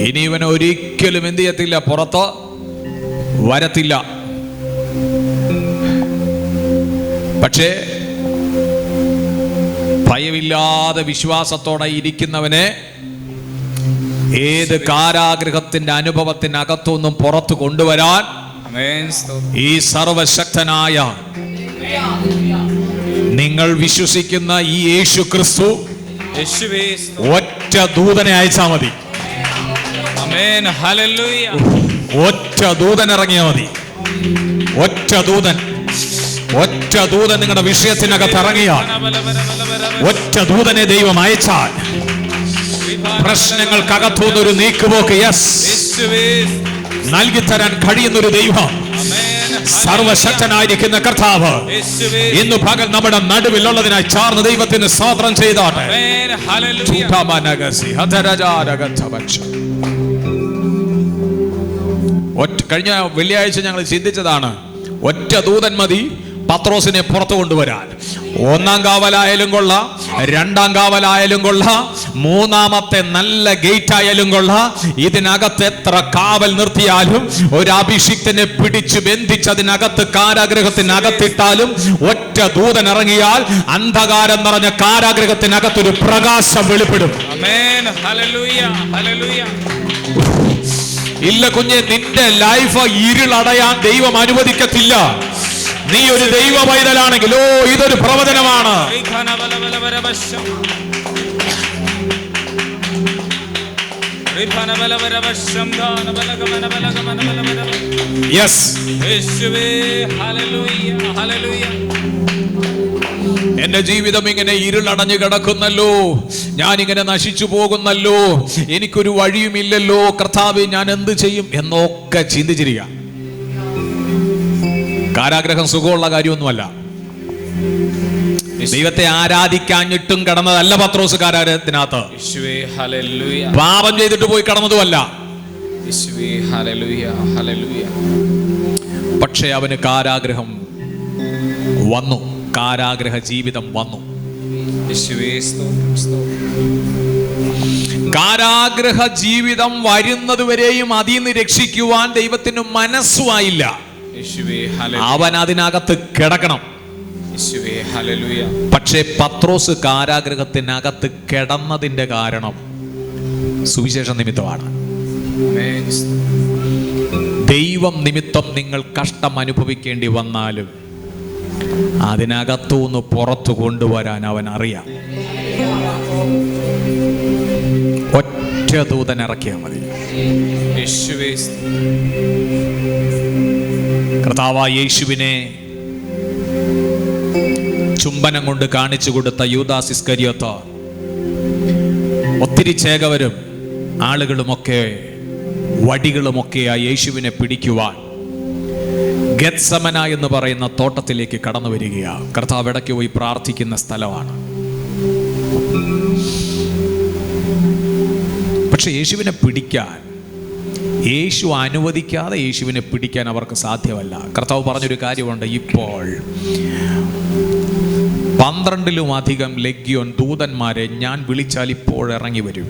ഇനി ഇവനെ ഒരിക്കലും എന്ത് ചെയ്യത്തില്ല, പുറത്ത് വരത്തില്ല. പക്ഷേ ഭയമില്ലാതെ വിശ്വാസത്തോടെ ഇരിക്കുന്നവനെ ഏത് കാരാഗൃഹത്തിന്റെ അനുഭവത്തിനകത്തുനിന്നും പുറത്തു കൊണ്ടുവരാൻ ഈ സർവശക്തനായ നിങ്ങൾ വിശ്വസിക്കുന്ന ഈ യേശു ക്രിസ്തു ഒറ്റ ദൂതനെ അയച്ചാൽ മതി. ഒറ്റ ദൂതൻ ഇറങ്ങിയാൽ മതി. ഒറ്റ ദൂതൻ നിങ്ങളുടെ വിഷയത്തിനകത്ത് ഇറങ്ങിയാൽ, ഒറ്റ ദൂതനെ ദൈവം അയച്ചാൽ പ്രശ്നങ്ങൾക്കകത്തുനിന്നൊരു നീക്കുപോക്ക് യെസ് നൽകിത്തരാൻ കഴിയുന്നൊരു ദൈവം സർവശക്തനായിരിക്കുന്ന കർത്താവ് ഇന്ന് പകൽ നമ്മുടെ നടുവിലുള്ളതിനായി ചാർന്ന് ദൈവത്തിന് സ്തോത്രം ചെയ്താട്ടെ. കഴിഞ്ഞ വെള്ളിയാഴ്ച ഞങ്ങൾ ചിന്തിച്ചതാണ്, ഒറ്റ ദൂതൻ മതി പത്രോസിനെ പുറത്തു കൊണ്ടുവരാൻ. ഒന്നാം കാവലായാലും കൊള്ളാം, രണ്ടാം കാവലായാലും കൊള്ളാം, മൂന്നാമത്തെ നല്ല ഗേറ്റ് ആയാലും കൊള്ളാം. ഇതിനകത്ത് എത്ര കാവൽ നിർത്തിയാലും, ഒരു അഭിഷിക്തനെ പിടിച്ചു ബന്ധിച്ച് അതിനകത്ത് കാരാഗ്രഹത്തിനകത്തിട്ടാലും, ഒറ്റ ദൂതൻ ഇറങ്ങിയാൽ അന്ധകാരം നിറഞ്ഞ കാരാഗ്രഹത്തിനകത്തൊരു പ്രകാശം വെളിപ്പെടും. ഇല്ല കുഞ്ഞെ, നിന്റെ ലൈഫ് ഇരുളടയാൻ ദൈവം അനുവദിക്കത്തില്ല. നീ ഒരു ദൈവ പൈതലാണെങ്കിലോ ഇതൊരു പ്രവചനമാണ്. എന്റെ ജീവിതം ഇങ്ങനെ ഇരുളടഞ്ഞു കിടക്കുന്നല്ലോ, ഞാനിങ്ങനെ നശിച്ചു പോകുന്നല്ലോ, എനിക്കൊരു വഴിയുമില്ലല്ലോ, കർത്താവേ ഞാൻ എന്ത് ചെയ്യും എന്നൊക്കെ ചിന്തിച്ചിരിക്കുക. കാരാഗ്രഹം സുഖമുള്ള കാര്യമൊന്നുമല്ല. ദൈവത്തെ ആരാധിക്കാഞ്ഞിട്ടും കടന്നതല്ല പത്രോസ് കാരാഗ്രഹത്തിനകത്ത്. പാപം ചെയ്തിട്ട് പോയി കടന്നതുമല്ല. പക്ഷെ അവന് കാരാഗ്രഹം വന്നു, കാരാഗ്രഹ ജീവിതം വന്നു. കാരാഗ്രഹ ജീവിതം വരുന്നത് വരെയും അതിൽ നിന്ന് രക്ഷിക്കുവാൻ ദൈവത്തിന് മനസ്സുമായില്ല. അവൻ അതിനകത്ത് കിടക്കണം. പക്ഷേ പത്രോസ് കാരാഗ്രഹത്തിനകത്ത് കിടന്നതിന്റെ കാരണം സുവിശേഷ നിമിത്തമാണ്. ദൈവം നിമിത്തം നിങ്ങൾ കഷ്ടം അനുഭവിക്കേണ്ടി വന്നാലും അതിനകത്തുനിന്ന് പുറത്തു കൊണ്ടുവരാൻ അവൻ അറിയാം. ഒറ്റ ദൂതൻ ഇറക്കിയാൽ മതി. കർത്താവായ യേശുവിനെ ചുംബനം കൊണ്ട് കാണിച്ചു കൊടുത്ത യൂദാസ് ഇസ്കരിയോത്ത്, ഒത്തിരി ചേകവരും ആളുകളുമൊക്കെ വടികളുമൊക്കെ ആ യേശുവിനെ പിടിക്കുവാൻ ഗെത്സമന എന്ന് പറയുന്ന തോട്ടത്തിലേക്ക് കടന്നു വരികയാണ്. കർത്താവ് ഇടയ്ക്ക് പോയി പ്രാർത്ഥിക്കുന്ന സ്ഥലമാണ്. പക്ഷെ യേശുവിനെ പിടിക്കാൻ, യേശു അനുവദിക്കാതെ യേശുവിനെ പിടിക്കാൻ അവർക്ക് സാധ്യമല്ല. കർത്താവ് പറഞ്ഞൊരു കാര്യമുണ്ട്, ഇപ്പോൾ 12-ലും-അധികം ലെഗ്യോൻ ദൂതന്മാരെ ഞാൻ വിളിച്ചാൽ ഇപ്പോൾ ഇറങ്ങി വരും.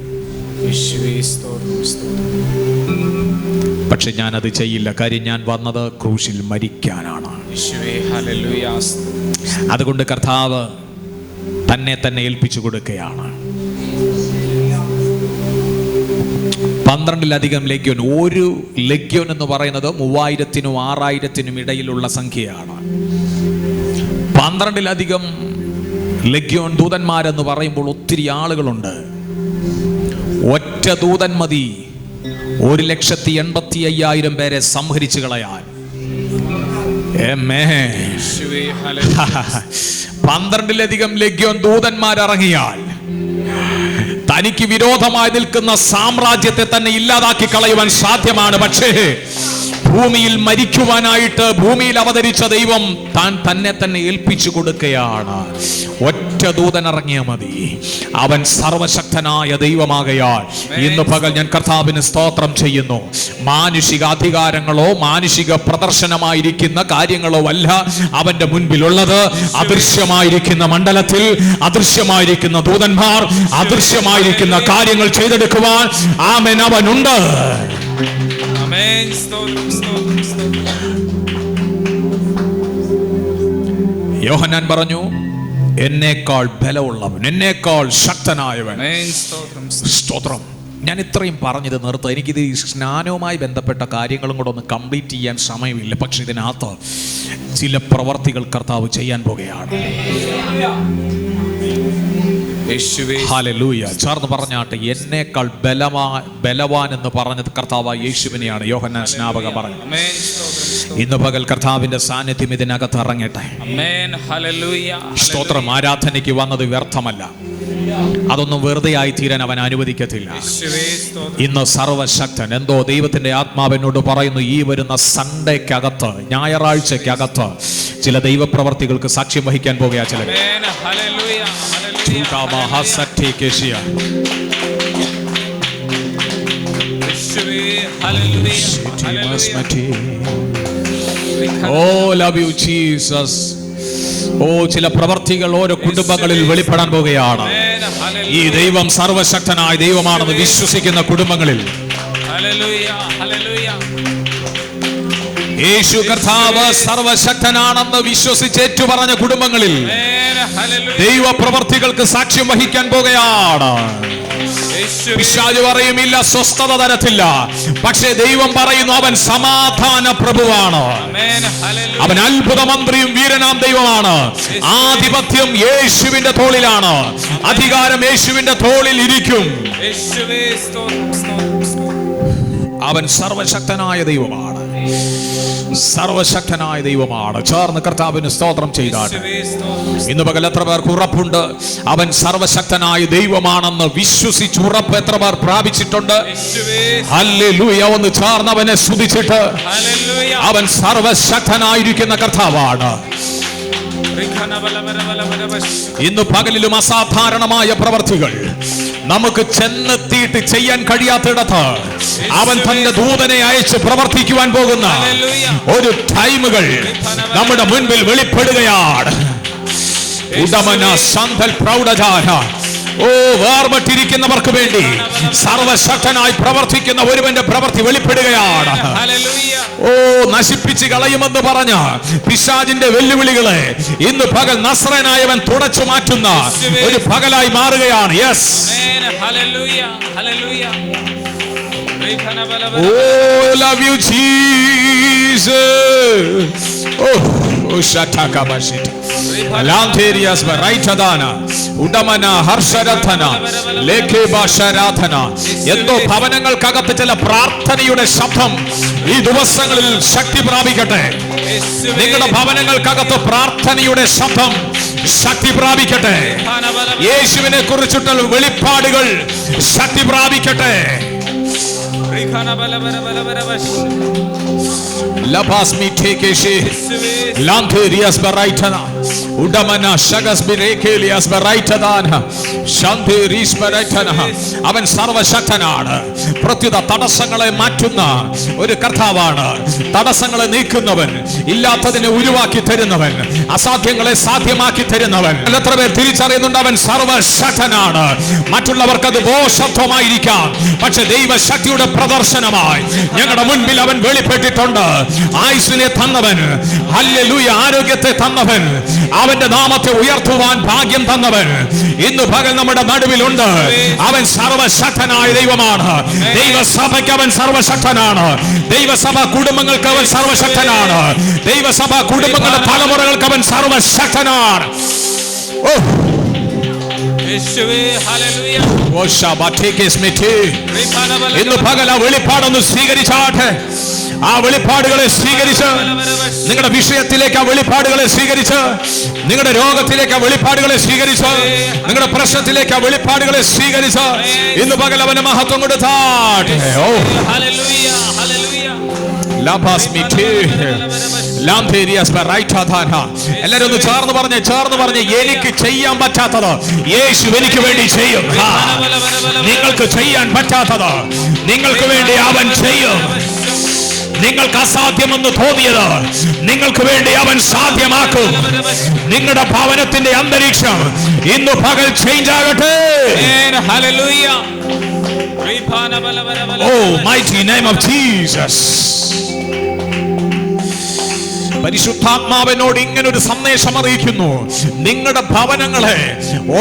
പക്ഷെ ഞാനത് ചെയ്യില്ല. കാര്യം ഞാൻ വന്നത് ക്രൂശിൽ മരിക്കാനാണ്. അതുകൊണ്ട് കർത്താവ് തന്നെ തന്നെ ഏൽപ്പിച്ചു കൊടുക്കുകയാണ്. 12-ലധികം ലെഗ്യോൻ. ഒരു ലെഗ്യോൻ എന്ന് പറയുന്നത് 3000-നും 6000-നും ഇടയിലുള്ള സംഖ്യയാണ്. 12-ലധികം ലെഗ്യോൻ ദൂതന്മാരെന്ന് പറയുമ്പോൾ ഒത്തിരി ആളുകളുണ്ട്. ഒറ്റ ദൂതൻ മതി 1,85,000 പേരെ സംഹരിച്ചു കളയാൻ. 12-ലധികം ലെഗ്യോൻ ദൂതന്മാരിറങ്ങിയാൽ തനിക്ക് വിരോധമായി നിൽക്കുന്ന സാമ്രാജ്യത്തെ തന്നെ ഇല്ലാതാക്കി കളയുവാൻ സാധ്യമാണ്. പക്ഷേ ഭൂമിയിൽ മരിക്കുവാനായിട്ട് ഭൂമിയിൽ അവതരിച്ച ദൈവം താൻ തന്നെ തന്നെ ഏൽപ്പിച്ചു കൊടുക്കുകയാണ്. ഒറ്റ ദൂതൻ ഇറങ്ങിയാൽ മതി. അവൻ സർവശക്തനായ ദൈവമാകയാൽ ഇന്ന് പകൽ ഞാൻ കർത്താവിന് സ്തോത്രം ചെയ്യുന്നു. മാനുഷിക അധികാരങ്ങളോ മാനുഷിക പ്രദർശനമായിരിക്കുന്ന കാര്യങ്ങളോ അല്ല അവന്റെ മുൻപിലുള്ളത്. അദൃശ്യമായിരിക്കുന്ന മണ്ഡലത്തിൽ അദൃശ്യമായിരിക്കുന്ന ദൂതന്മാർ, അദൃശ്യമായിരിക്കുന്ന കാര്യങ്ങൾ ചെയ്തെടുക്കുവാൻ ആമേൻ അവനുണ്ട്. യോഹന്നാൻ പറഞ്ഞു, എന്നേക്കാൾ ബലമുള്ളവൻ, എന്നേക്കാൾ ശക്തനായവൻ. സ്തോത്രം. ഞാൻ ഇത്രയും പറഞ്ഞത് നിർത്തുക. എനിക്കിത് സ്നാനവുമായി ബന്ധപ്പെട്ട കാര്യങ്ങളും കൂടെ ഒന്ന് കംപ്ലീറ്റ് ചെയ്യാൻ സമയമില്ല. പക്ഷെ ഇതിനകത്ത് ചില പ്രവർത്തികൾ കർത്താവ് ചെയ്യാൻ പോകുകയാണ്. ഹല്ലേലൂയ. ചേർന്ന് പറഞ്ഞാട്ടെ, എന്നേക്കാൾ ബലവാൻ എന്ന് പറഞ്ഞത് കർത്താവായ യേശുവിനെയാണ് യോഹന്നാൻ സ്നാപക പറഞ്ഞു. ഇന്ന് പകൽ കർത്താവിന്റെ സാന്നിധ്യം ഇതിനകത്ത് ഇറങ്ങട്ടെ. സ്തോത്രം. ആരാധനയ്ക്ക് വന്നത് വ്യർത്ഥമല്ല. അതൊന്നും വെറുതെ ആയി തീരാൻ അവൻ അനുവദിക്കത്തില്ല. ഇന്ന് സർവശക്തൻ എന്തോ ദൈവത്തിന്റെ ആത്മാവിനോട് പറയുന്നു, ഈ വരുന്ന സൺഡേക്കകത്ത്, ഞായറാഴ്ചക്കകത്ത് ചില ദൈവപ്രവർത്തികൾക്ക് സാക്ഷ്യം വഹിക്കാൻ പോകുക. ചില ചില പ്രവർത്തികൾ ഓരോ കുടുംബങ്ങളിൽ വെളിപ്പെടാൻ പോകുകയാണ്. ഈ ദൈവം സർവശക്തനായ ദൈവമാണെന്ന് വിശ്വസിക്കുന്ന കുടുംബങ്ങളിൽ, യേശു കർത്താവ് സർവശക്തനാണെന്ന് വിശ്വസിച്ച് ഏറ്റുപറഞ്ഞ കുടുംബങ്ങളിൽ ദൈവ പ്രവർത്തികൾക്ക് സാക്ഷ്യം വഹിക്കാൻ പോകുകയാണ്. പിശാച് പറയുമില്ല, സ്വസ്ഥത തരത്തില്ല. പക്ഷേ ദൈവം പറയുന്നു, അവൻ സമാധാന പ്രഭുവാണ്, അവൻ അത്ഭുത മന്ത്രിയും വീരനാം ദൈവമാണ്. ആധിപത്യം യേശുവിന്റെ തോളിലാണ്, അധികാരം യേശുവിന്റെ തോളിൽ ഇരിക്കും. അവൻ സർവശക്തനായ ദൈവമാണ്, സർവശക്തനായ ദൈവമാണ്. ചേർന്ന് കർത്താവിന് സ്തോത്രം ചെയ്താട്ടെ. ഇന്ന് പകൽ എത്ര പേർക്ക് ഉറപ്പുണ്ട് അവൻ സർവശക്തനായ ദൈവമാണെന്ന് വിശ്വസിച്ച് ഉറപ്പ് എത്ര പേർ പ്രാപിച്ചിട്ടുണ്ട്? ഹല്ലേലൂയ. ഒന്ന് ചേർന്ന് അവനെ സ്തുതിച്ചിട്ട്, അവൻ സർവശക്തനായിരിക്കുന്ന കർത്താവാണ്. ഇന്ന് പകലിലും അസാധാരണമായ പ്രവർത്തികൾ നമുക്ക് ചെന്നെത്തിയിട്ട് ചെയ്യാൻ കഴിയാത്തിടത്ത് അവൻ തന്റെ ദൂതനെ അയച്ച് പ്രവർത്തിക്കുവാൻ പോകുന്ന ഒരു ടൈമുകൾ നമ്മുടെ മുൻപിൽ വെളിപ്പെടുകയാണ്. ഉടമന സന്തൽ പ്രൗഢജാന. വേർപെട്ടിരിക്കുന്നവർക്ക് വേണ്ടി സർവശക്തനായി പ്രവർത്തിക്കുന്ന ഒരുവന്റെ പ്രവൃത്തി വെളിപ്പെടുകയാണ്. നശിപ്പിച്ച് കളയുമെന്ന് പറഞ്ഞ പിശാചിന്റെ വെല്ലുവിളികളെ ഇന്ന് പകൽ നസ്രയനായവൻ തുടച്ചു മാറ്റുന്ന ഒരു പകലായി മാറുകയാണ്. Yes, love you Jesus. എന്തോ ഭവനങ്ങൾക്കകത്ത് ചില പ്രാർത്ഥനയുടെ ശബ്ദം ഈ ദിവസങ്ങളിൽ ശക്തി പ്രാപിക്കട്ടെ. നിങ്ങളുടെ ഭവനങ്ങൾക്കകത്ത് പ്രാർത്ഥനയുടെ ശബ്ദം ശക്തി പ്രാപിക്കട്ടെ. യേശുവിനെ കുറിച്ചിട്ടുള്ള വെളിപ്പാടുകൾ ശക്തി പ്രാപിക്കട്ടെ. അവൻ സർവശക്തനാണ്. പ്രത്യുത തടസ്സങ്ങളെ മാറ്റുന്ന ഒരു കർത്താവാണ്. തടസ്സങ്ങളെ നീക്കുന്നവൻ, ഇല്ലാത്തതിനെ ഉരുവാക്കി തരുന്നവൻ, അസാധ്യങ്ങളെ സാധ്യമാക്കി തരുന്നവൻ. എത്ര പേർ തിരിച്ചറിയുന്നുണ്ട് അവൻ സർവശക്തനാണ്? മറ്റുള്ളവർക്ക് അത് ബോധത്വമായിരിക്കാം, പക്ഷെ ദൈവശക്തിയുടെ പ്രദർശനമായി ഞങ്ങളുടെ മുൻപിൽ അവൻ വെളിപ്പെട്ടിട്ടുണ്ട്. ആയുസ്സിനെ തന്നവൻ, ഹല്ലേലൂയ, ആരോഗ്യത്തെ തന്നവൻ, അവന്റെ നാമത്തെ ഉയർത്തുവാൻ ഭാഗ്യം തന്നവൻ ഇന്ന് പകൽ നമ്മുടെ നടുവിലുണ്ട്. അവൻ സർവശക്തനായ ദൈവമാണ്. ദൈവസഭയ്ക്ക് അവൻ സർവശക്തനാണ്. ദൈവസഭ കുടുംബങ്ങൾക്ക് അവൻ സർവശക്തനാണ്. ദൈവസഭ കുടുംബങ്ങളുടെ തലമുറകൾക്ക് അവൻ സർവശക്തനാണ്. ഇന്ന് പകൽ ആ വെളിപ്പാടൊന്ന് സ്വീകരിച്ചാട്ടെ. ആ വെളിപ്പാടുകളെ സ്വീകരിച്ച് നിങ്ങളുടെ വിഷയത്തിലേക്ക്, ആ വെളിപ്പാടുകളെ സ്വീകരിച്ച് നിങ്ങളുടെ രോഗത്തിലേക്ക്, ആ വെളിപ്പാടുകളെ സ്വീകരിച്ച് നിങ്ങളുടെ പ്രശ്നത്തിലേക്ക്, ആ വെളിപ്പാടുകളെ സ്വീകരിച്ച് ഇന്ന് പകൽ അവന് മഹത്വം കൊടുത്താട്ടെ. എല്ലാരും ഒന്ന് ചേർന്ന് പറഞ്ഞ്, എനിക്ക് ചെയ്യാൻ പറ്റാത്തത് യേശു എനിക്ക് വേണ്ടി ചെയ്യും. നിങ്ങൾക്ക് ചെയ്യാൻ പറ്റാത്തത് നിങ്ങൾക്ക് വേണ്ടി അവൻ ചെയ്യും. നിങ്ങൾക്ക് അസാധ്യമെന്ന് തോന്നിയത് നിങ്ങൾക്ക് വേണ്ടി അവൻ സാധ്യമാക്കും. നിങ്ങളുടെ ഭവനത്തിന്റെ അന്തരീക്ഷം ഇന്ന് പകൽ ചേഞ്ച് ആകട്ടെ. Oh, mighty name of Jesus. പരിശുദ്ധാത്മാവിനോട് ഇങ്ങനൊരു സന്ദേശം അറിയിക്കുന്നു. നിങ്ങളുടെ ഭവനങ്ങളെ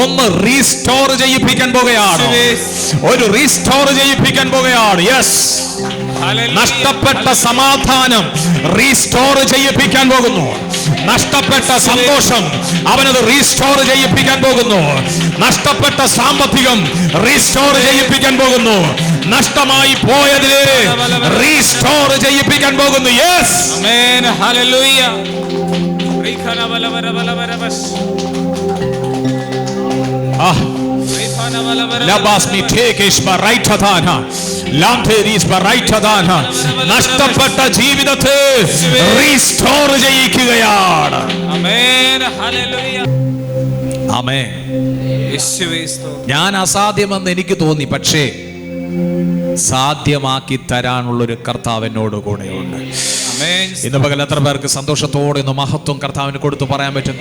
ഒന്ന് റീസ്റ്റോർ ചെയ്യിപ്പിക്കാൻ പോകുകയാണ്. ഒരു റീസ്റ്റോർ ചെയ്യിപ്പിക്കാൻ പോകുകയാണ്. യെസ്, നഷ്ടപ്പെട്ട സമാധാനം റീസ്റ്റോർ ചെയ്യിപ്പിക്കാൻ പോകുന്നു. നഷ്ടപ്പെട്ട സന്തോഷം അവനത് റീസ്റ്റോർ ചെയ്യിപ്പിക്കാൻ പോകുന്നു. നഷ്ടപ്പെട്ട സാമ്പത്തികം റീസ്റ്റോർ ചെയ്യിപ്പിക്കാൻ പോകുന്നു. നഷ്ടമായി പോയതിനെ റീസ്റ്റോർ ചെയ്യിപ്പിക്കാൻ പോകുന്നു. യെസ്, ആമേൻ, ഹല്ലേലൂയ. നഷ്ടപ്പെട്ട ജീവിതത്തെ റീസ്റ്റോർ ചെയ്യിക്കുകയാണ്. ആമേൻ. ഞാൻ അസാധ്യമെന്ന് എനിക്ക് തോന്നി, പക്ഷേ സാധ്യമാക്കി തരാനുള്ളൊരു കർത്താവ് എന്നോട് കൂടെയുണ്ട്. ഇന്ന് പകൽ എത്ര പേർക്ക് സന്തോഷത്തോടെ ഇന്ന് മഹത്വം കർത്താവിന് കൊടുത്തു പറയാൻ പറ്റും?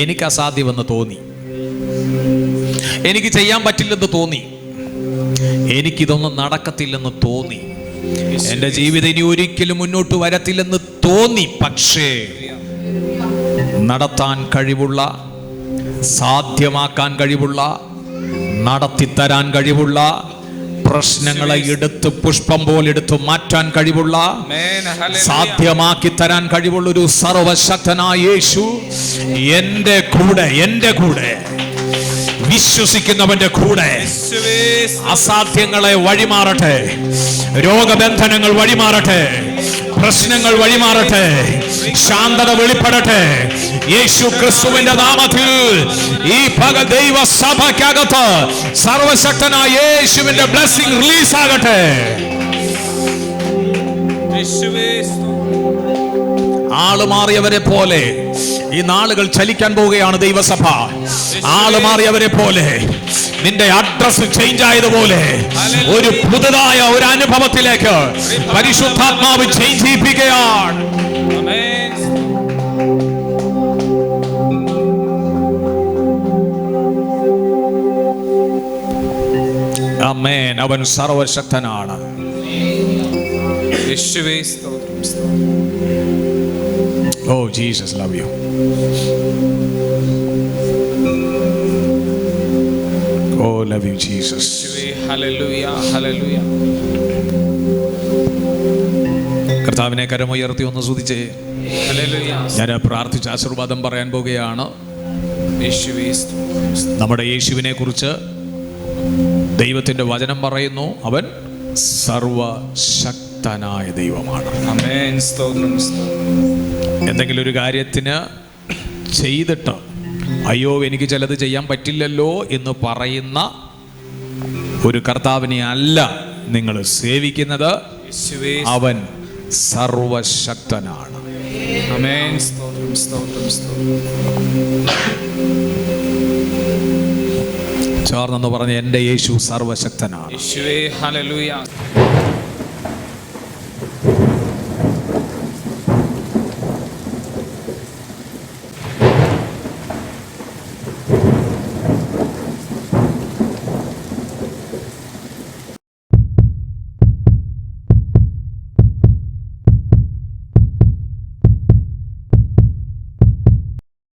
എനിക്ക് അസാധ്യമെന്ന് തോന്നി, എനിക്ക് ചെയ്യാൻ പറ്റില്ലെന്ന് തോന്നി, എനിക്കിതൊന്നും നടക്കത്തില്ലെന്ന് തോന്നി, എൻ്റെ ജീവിതം ഇനി ഒരിക്കലും മുന്നോട്ട് വരത്തില്ലെന്ന് തോന്നി, പക്ഷേ നടത്താൻ കഴിവുള്ള, സാധ്യമാക്കാൻ കഴിവുള്ള, നടത്തിത്തരാൻ കഴിവുള്ള, പ്രശ്നങ്ങളെ എടുത്ത് പുഷ്പം പോലെ എടുത്ത് മാറ്റാൻ കഴിവുള്ള, സാധ്യമാക്കി തരാൻ കഴിവുള്ള ഒരു സർവശക്തനായ യേശു എൻ്റെ കൂടെ വിശ്വസിക്കുന്നവന്റെ കൂടെ അസാധ്യങ്ങളെ വഴിമാറട്ടെ, രോഗബന്ധനങ്ങൾ വഴിമാറട്ടെ, പ്രശ്നങ്ങൾ വഴിമാറട്ടെ, ശാന്തത വെളിപ്പെടട്ടെ. യേശു ക്രിസ്തുവിന്റെ നാമത്തിൽ ഈ പകൽ ദൈവസഭയ്ക്കകത്ത് സർവശക്തനായ യേശുവിന്റെ ബ്ലെസ്സിംഗ് റിലീസ് ആകട്ടെ. ആള് മാറിയവരെ പോലെ ഈ നാളുകൾ ചലിക്കാൻ പോവുകയാണ് ദൈവസഭ. ആള് മാറിയവരെ പോലെ, നിന്റെ അഡ്രസ് ചേഞ്ച് ആയതുപോലെ ഒരു പുതുതായ ഒരു അനുഭവത്തിലേക്ക് പരിശുദ്ധാത്മാവ് ചേഞ്ച് ചെയ്യിപ്പിക്കുകയാണ്. ആമേൻ. അവൻ സർവശക്തനാണ്. Oh, Jesus, love you. Oh, love you, Jesus.
Hallelujah, hallelujah.
കർത്താവിനെ കരമുയർത്തി ഒന്ന് സ്തുതിച്ചേ.
Hallelujah.
ഞാൻ പ്രാർത്ഥിച്ച ആശീർവാദം പറയാൻ പോകുകയാണ്. നമ്മുടെ യേശുവിനെ കുറിച്ച് ദൈവത്തിന്റെ വചനം പറയുന്നു, അവൻ സർവശക്തനായ ദൈവമാണ്.
ആമേൻ. സ്തോത്രം.
എന്തെങ്കിലും ഒരു കാര്യത്തിന് ചെയ്തിട്ട് അയ്യോ എനിക്ക് ചിലത് ചെയ്യാൻ പറ്റില്ലല്ലോ എന്ന് പറയുന്ന ഒരു കർത്താവിനെ അല്ല നിങ്ങൾ സേവിക്കുന്നത്. അവൻ സർവശക്തനാണ്.
ആമേൻ. സ്തോത്രം.
ചേർന്നെന്ന് പറഞ്ഞ എൻ്റെ യേശു സർവശക്തനാണ്.
യേശുവേ, ഹല്ലേലൂയ.